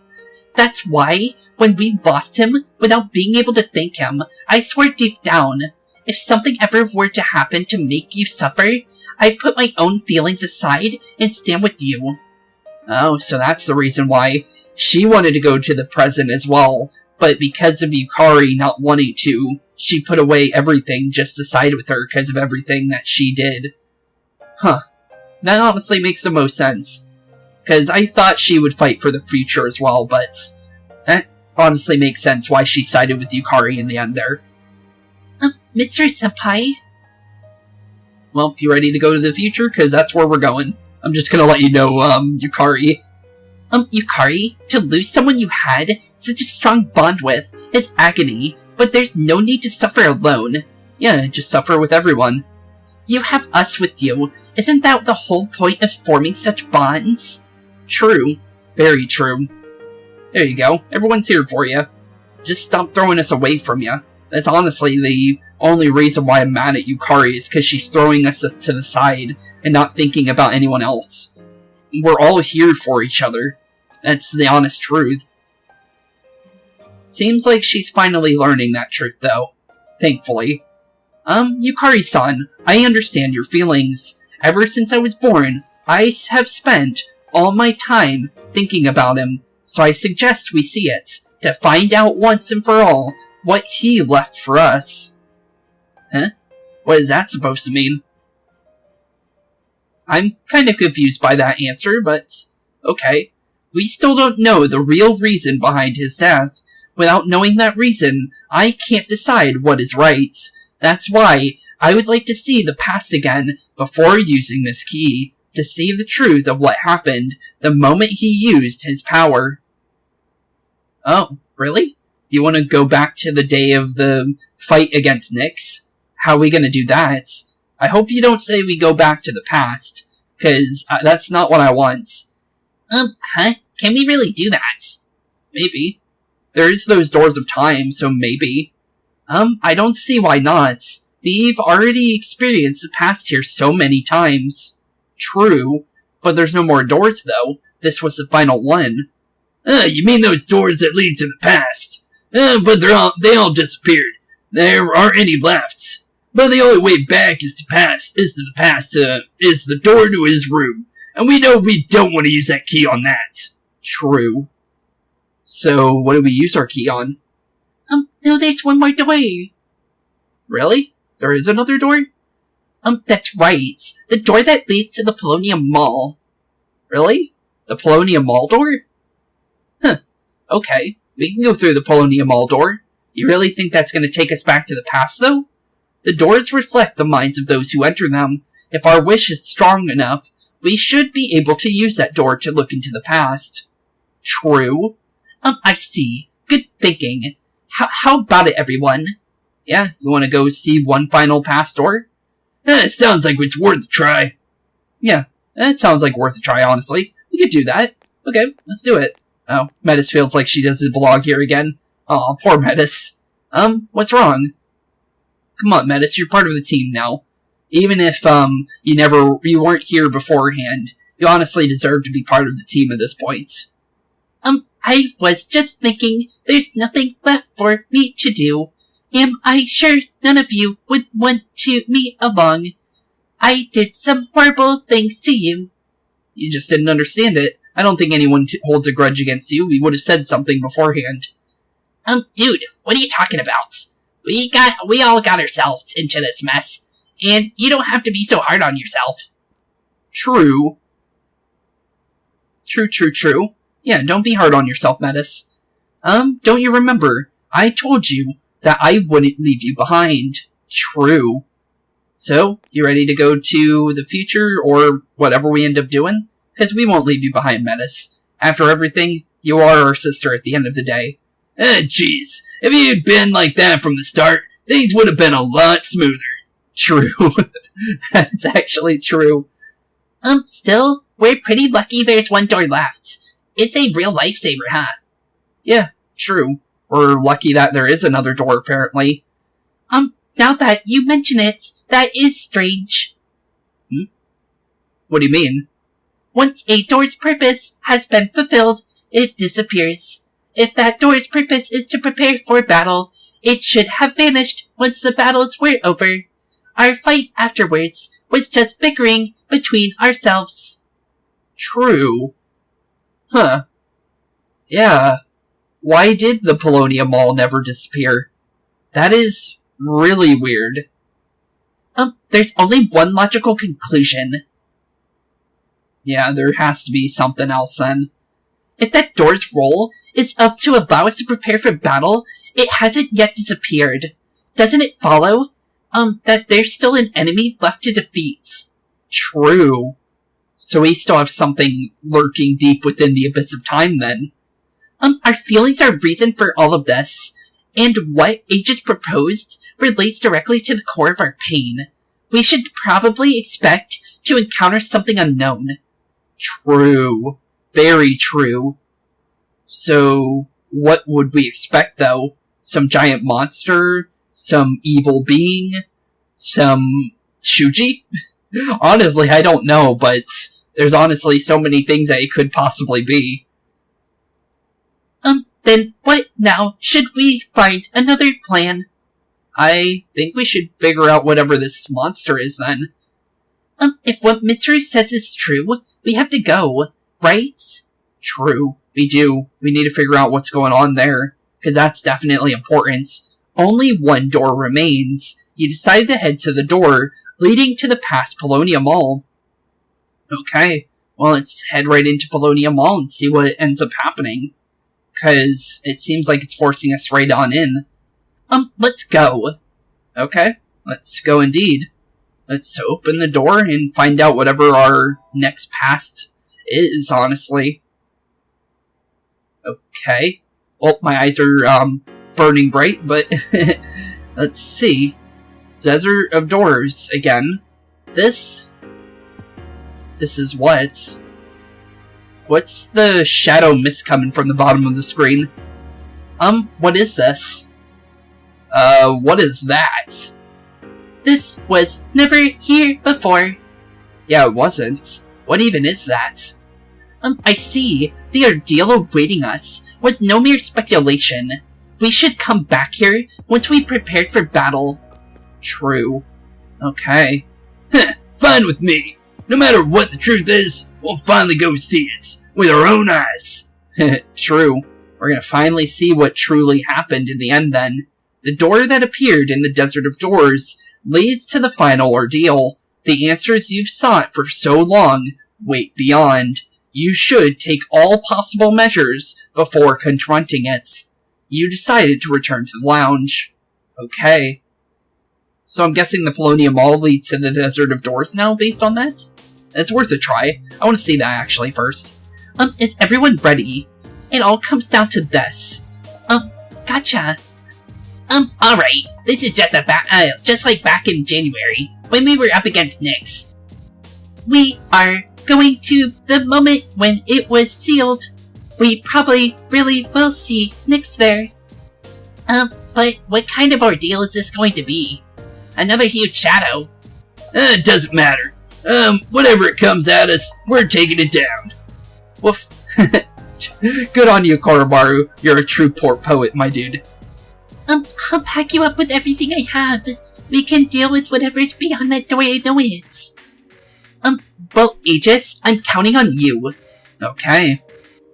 Speaker 2: That's why, when we lost him, without being able to thank him, I swore deep down, if something ever were to happen to make you suffer, I'd put my own feelings aside and stand with you.
Speaker 1: Oh, so that's the reason why she wanted to go to the present as well, but because of Yukari not wanting to, she put away everything just to side with her because of everything that she did. Huh. That honestly makes the most sense. Because I thought she would fight for the future as well, but that honestly makes sense why she sided with Yukari in the end there.
Speaker 2: Mitsuru-senpai?
Speaker 1: Well, you ready to go to the future? Because that's where we're going. I'm just gonna let you know, Yukari.
Speaker 2: Yukari, to lose someone you had such a strong bond with is agony, but there's no need to suffer alone.
Speaker 1: Yeah, just suffer with everyone.
Speaker 2: You have us with you. Isn't that the whole point of forming such bonds?
Speaker 1: True. Very true. There you go. Everyone's here for you. Just stop throwing us away from you. That's honestly the only reason why I'm mad at Yukari is because she's throwing us to the side and not thinking about anyone else. We're all here for each other. That's the honest truth. Seems like she's finally learning that truth, though. Thankfully. Yukari-san, I understand your feelings. Ever since I was born, I have spent all my time thinking about him, so I suggest we see it, to find out once and for all what he left for us. Huh? What is that supposed to mean? I'm kind of confused by that answer, but okay. We still don't know the real reason behind his death. Without knowing that reason, I can't decide what is right. That's why I would like to see the past again before using this key, to see the truth of what happened the moment he used his power. Oh, really? You want to go back to the day of the fight against Nyx? How are we going to do that? I hope you don't say we go back to the past, Because that's not what I want.
Speaker 2: Huh? Can we really do that?
Speaker 1: Maybe. There's those doors of time, so maybe. I don't see why not. We've already experienced the past here so many times. True, but there's no more doors though. This was the final one.
Speaker 3: You mean those doors that lead to the past? But they all disappeared. There aren't any left. But the only way back is the door to his room. And we know we don't want to use that key on that.
Speaker 1: True. So, what do we use our key on?
Speaker 2: No, there's one more door.
Speaker 1: Really? There is another door?
Speaker 2: That's right. The door that leads to the Polonium Mall.
Speaker 1: Really? The Polonium Mall door? Huh. Okay. We can go through the Polonium Mall door. You really think that's going to take us back to the past, though? The doors reflect the minds of those who enter them. If our wish is strong enough, we should be able to use that door to look into the past. True.
Speaker 2: I see. Good thinking. How about it, everyone?
Speaker 1: Yeah, you want to go see one final past door?
Speaker 3: It sounds like it's worth a try.
Speaker 1: Yeah, it sounds like worth a try, honestly. We could do that. Okay, let's do it. Oh, Metis feels like she doesn't belong here again. Aw, poor Metis. What's wrong? Come on, Metis, you're part of the team now. Even if, you weren't here beforehand, you honestly deserve to be part of the team at this point.
Speaker 2: I was just thinking there's nothing left for me to do. Am I sure none of you would want to me along? I did some horrible things to you.
Speaker 1: You just didn't understand it. I don't think anyone holds a grudge against you. We would have said something beforehand.
Speaker 2: Dude, what are you talking about? We all got ourselves into this mess, and you don't have to be so hard on yourself.
Speaker 1: True. True. Yeah, don't be hard on yourself, Metis. Don't you remember? I told you that I wouldn't leave you behind. True. So, you ready to go to the future, or whatever we end up doing? Because we won't leave you behind, Metis. After everything, you are our sister at the end of the day.
Speaker 3: Jeez. If you'd been like that from the start, things would have been a lot smoother.
Speaker 1: True. That's actually true.
Speaker 2: Still, we're pretty lucky there's one door left. It's a real lifesaver, huh?
Speaker 1: Yeah, true. We're lucky that there is another door, apparently.
Speaker 2: Now that you mention it, that is strange.
Speaker 1: What do you mean?
Speaker 2: Once a door's purpose has been fulfilled, it disappears. If that door's purpose is to prepare for battle, it should have vanished once the battles were over. Our fight afterwards was just bickering between ourselves.
Speaker 1: True. Huh. Yeah. Why did the Polonium Mall never disappear? That is really weird.
Speaker 2: There's only one logical conclusion.
Speaker 1: Yeah, there has to be something else then.
Speaker 2: If that door's role is up to allow us to prepare for battle, it hasn't yet disappeared. Doesn't it follow, that there's still an enemy left to defeat?
Speaker 1: True. So we still have something lurking deep within the abyss of time then.
Speaker 2: Our feelings are reason for all of this, and what Aegis proposed relates directly to the core of our pain. We should probably expect to encounter something unknown.
Speaker 1: True. Very true. So, what would we expect though? Some giant monster? Some evil being? Some Shuji? Honestly, I don't know, but there's honestly so many things that it could possibly be.
Speaker 2: Then what now? Should we find another plan?
Speaker 1: I think we should figure out whatever this monster is then.
Speaker 2: If what Mitsuru says is true, we have to go, right?
Speaker 1: True, we do. We need to figure out what's going on there, because that's definitely important. Only one door remains. You decided to head to the door leading to the past Polonium Mall. Okay, well, let's head right into Polonium Mall and see what ends up happening. Because it seems like it's forcing us right on in.
Speaker 2: Let's go.
Speaker 1: Okay, let's go indeed. Let's open the door and find out whatever our next past is, honestly. Okay. Well, my eyes are, burning bright, but let's see. Desert of Doors again. This This is what? What's the shadow mist coming from the bottom of the screen? What is this? What is that?
Speaker 2: This was never here before.
Speaker 1: Yeah, it wasn't. What even is that?
Speaker 2: I see. The ordeal awaiting us was no mere speculation. We should come back here once we prepared for battle.
Speaker 1: True. Okay.
Speaker 3: Fine with me. No matter what the truth is, we'll finally go see it with our own eyes.
Speaker 1: True. We're gonna finally see what truly happened in the end then. The door that appeared in the Desert of Doors leads to the final ordeal. The answers you've sought for so long wait beyond. You should take all possible measures before confronting it. You decided to return to the lounge. Okay. So I'm guessing the Polonium Mall leads to the Desert of Doors now, based on that? It's worth a try. I want to see that actually first.
Speaker 2: Is everyone ready? It all comes down to this. Gotcha. Alright. This is just just like back in January, when we were up against Nyx. We are going to the moment when it was sealed. We probably really will see Nyx there. But what kind of ordeal is this going to be? Another huge shadow.
Speaker 3: It doesn't matter. Whatever it comes at us, we're taking it down.
Speaker 1: Woof. Good on you, Koromaru. You're a true poet, my dude.
Speaker 2: I'll pack you up with everything I have. We can deal with whatever's beyond that door, I know it. Well, Aegis, I'm counting on you.
Speaker 1: Okay.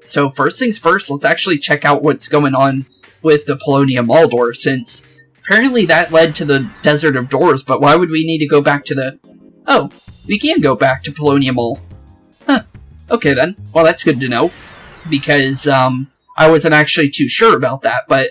Speaker 1: So first things first, let's actually check out what's going on with the Polonium Mall door, since apparently that led to the Desert of Doors, but why would we need to go back to the... Oh, we can go back to Polonium Mall. Huh. Okay then. Well, that's good to know. Because, I wasn't actually too sure about that, but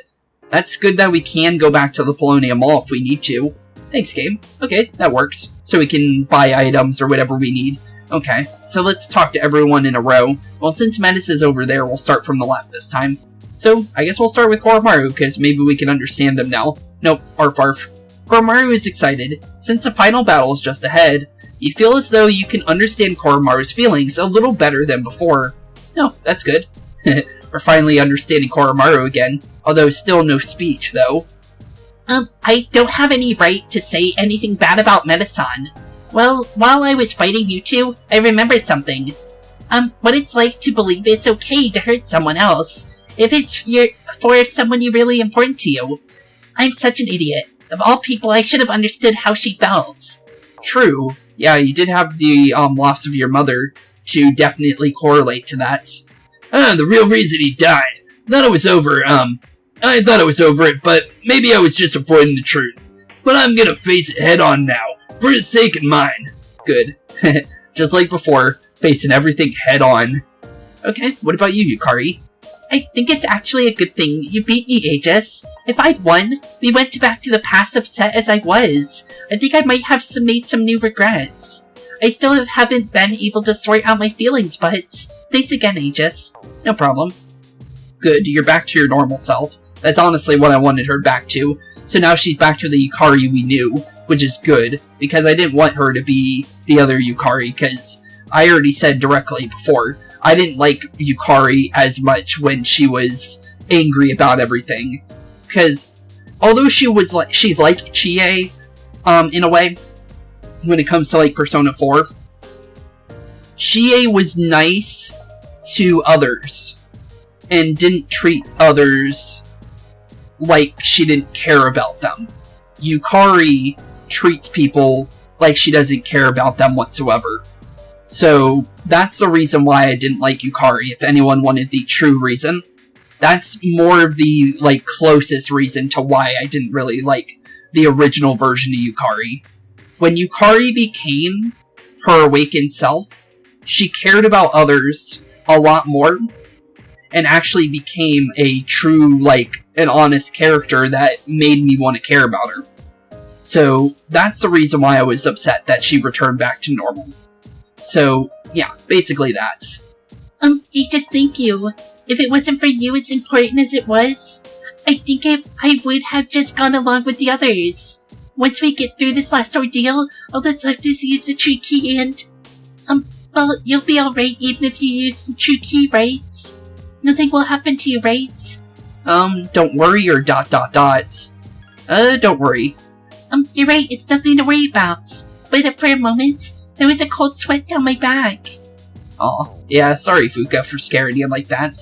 Speaker 1: that's good that we can go back to the Polonium Mall if we need to. Thanks, game. Okay, that works. So we can buy items or whatever we need. Okay, so let's talk to everyone in a row. Well, since Menace is over there, we'll start from the left this time. So, I guess we'll start with Koromaru, because maybe we can understand him now. Nope, arf arf. Koromaru is excited. Since the final battle is just ahead, you feel as though you can understand Koromaru's feelings a little better than before. No, that's good. We're finally understanding Koromaru again, although still no speech, though.
Speaker 2: I don't have any right to say anything bad about Menace-san. Well, while I was fighting you two, I remembered something. What it's like to believe it's okay to hurt someone else, if it's for someone really important to you. I'm such an idiot. Of all people, I should have understood how she felt.
Speaker 1: True. Yeah, you did have the loss of your mother to definitely correlate to that.
Speaker 3: The real reason he died. I thought I was over it, but maybe I was just avoiding the truth. But I'm gonna face it head on now, for his sake and mine.
Speaker 1: Good. Just like before, facing everything head on. Okay, what about you, Yukari?
Speaker 2: I think it's actually a good thing you beat me, Aegis. If I'd won, we went back to the past upset as I was. I think I might have made some new regrets. I still haven't been able to sort out my feelings, but thanks again, Aegis.
Speaker 1: No problem. Good, you're back to your normal self. That's honestly what I wanted her back to. So now she's back to the Yukari we knew, which is good, because I didn't want her to be the other Yukari, because I already said directly before, I didn't like Yukari as much when she was angry about everything. Because although she's like Chie, in a way, when it comes to like Persona 4, Chie was nice to others and didn't treat others like she didn't care about them. Yukari treats people like she doesn't care about them whatsoever. So that's the reason why I didn't like Yukari, if anyone wanted the true reason. That's more of the, like, closest reason to why I didn't really like the original version of Yukari. When Yukari became her awakened self, she cared about others a lot more, and actually became a true, like, an honest character that made me want to care about her. So that's the reason why I was upset that she returned back to normal. So, yeah, basically that's.
Speaker 2: Aegis, thank you. If it wasn't for you as important as it was, I think I would have just gone along with the others. Once we get through this last ordeal, all that's left is use the tree key and... Well, you'll be alright even if you use the true key, right? Nothing will happen to you, right?
Speaker 1: Don't worry or ... Don't worry.
Speaker 2: You're right, it's nothing to worry about. But for a moment, there was a cold sweat down my back.
Speaker 1: Aw, yeah, sorry Fuka for scaring you like that.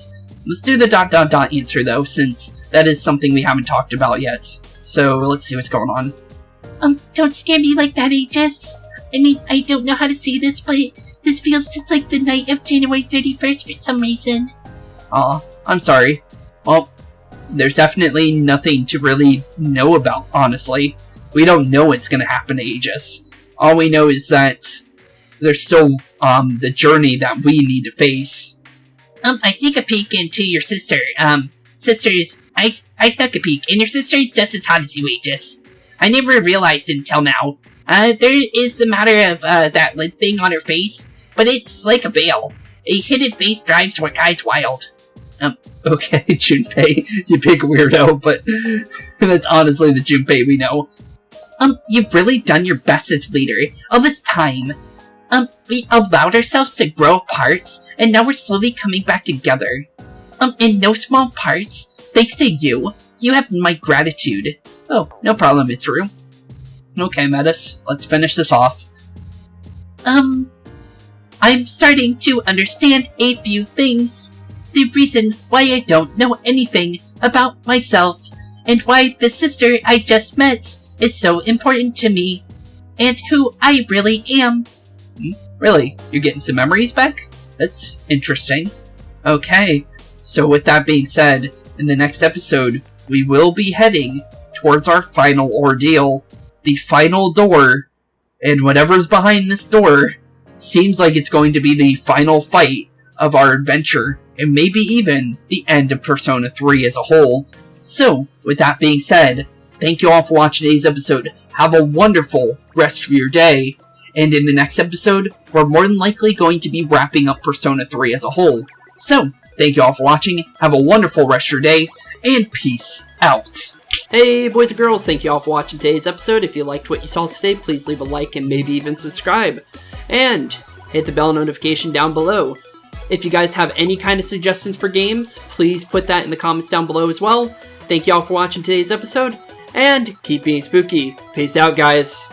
Speaker 1: Let's do the ... answer though, since that is something we haven't talked about yet. So let's see what's going on.
Speaker 2: Don't scare me like that, Aegis. I mean, I don't know how to say this, but this feels just like the night of January 31st for some reason.
Speaker 1: Aw, I'm sorry. Well, there's definitely nothing to really know about, honestly. We don't know what's gonna happen to Aegis. All we know is that there's still, the journey that we need to face.
Speaker 2: I sneak a peek into your sister. Sisters, I snuck a peek, and your sister is just as hot as you, Aegis. I never realized it until now. There is the matter of, that lid thing on her face, but it's like a veil. A hidden face drives what guys wild.
Speaker 1: Okay, Junpei, you big weirdo, but that's honestly the Junpei we know.
Speaker 2: You've really done your best as leader all this time. We allowed ourselves to grow apart, and now we're slowly coming back together. In no small parts, thanks to you, you have my gratitude.
Speaker 1: Oh, no problem, Mitsuru. Okay, Metis, let's finish this off.
Speaker 2: I'm starting to understand a few things. The reason why I don't know anything about myself, and why the sister I just met is so important to me, and who I really am.
Speaker 1: Really? You're getting some memories back? That's interesting. Okay, so with that being said, in the next episode, we will be heading towards our final ordeal, the final door, and whatever's behind this door seems like it's going to be the final fight of our adventure, and maybe even the end of Persona 3 as a whole. So, with that being said, thank you all for watching today's episode. Have a wonderful rest of your day, and in the next episode, we're more than likely going to be wrapping up Persona 3 as a whole. So, thank you all for watching, have a wonderful rest of your day, and peace out. Hey boys and girls, thank you all for watching today's episode. If you liked what you saw today, please leave a like and maybe even subscribe. And hit the bell notification down below. If you guys have any kind of suggestions for games, please put that in the comments down below as well. Thank you all for watching today's episode, and keep being spooky. Peace out, guys.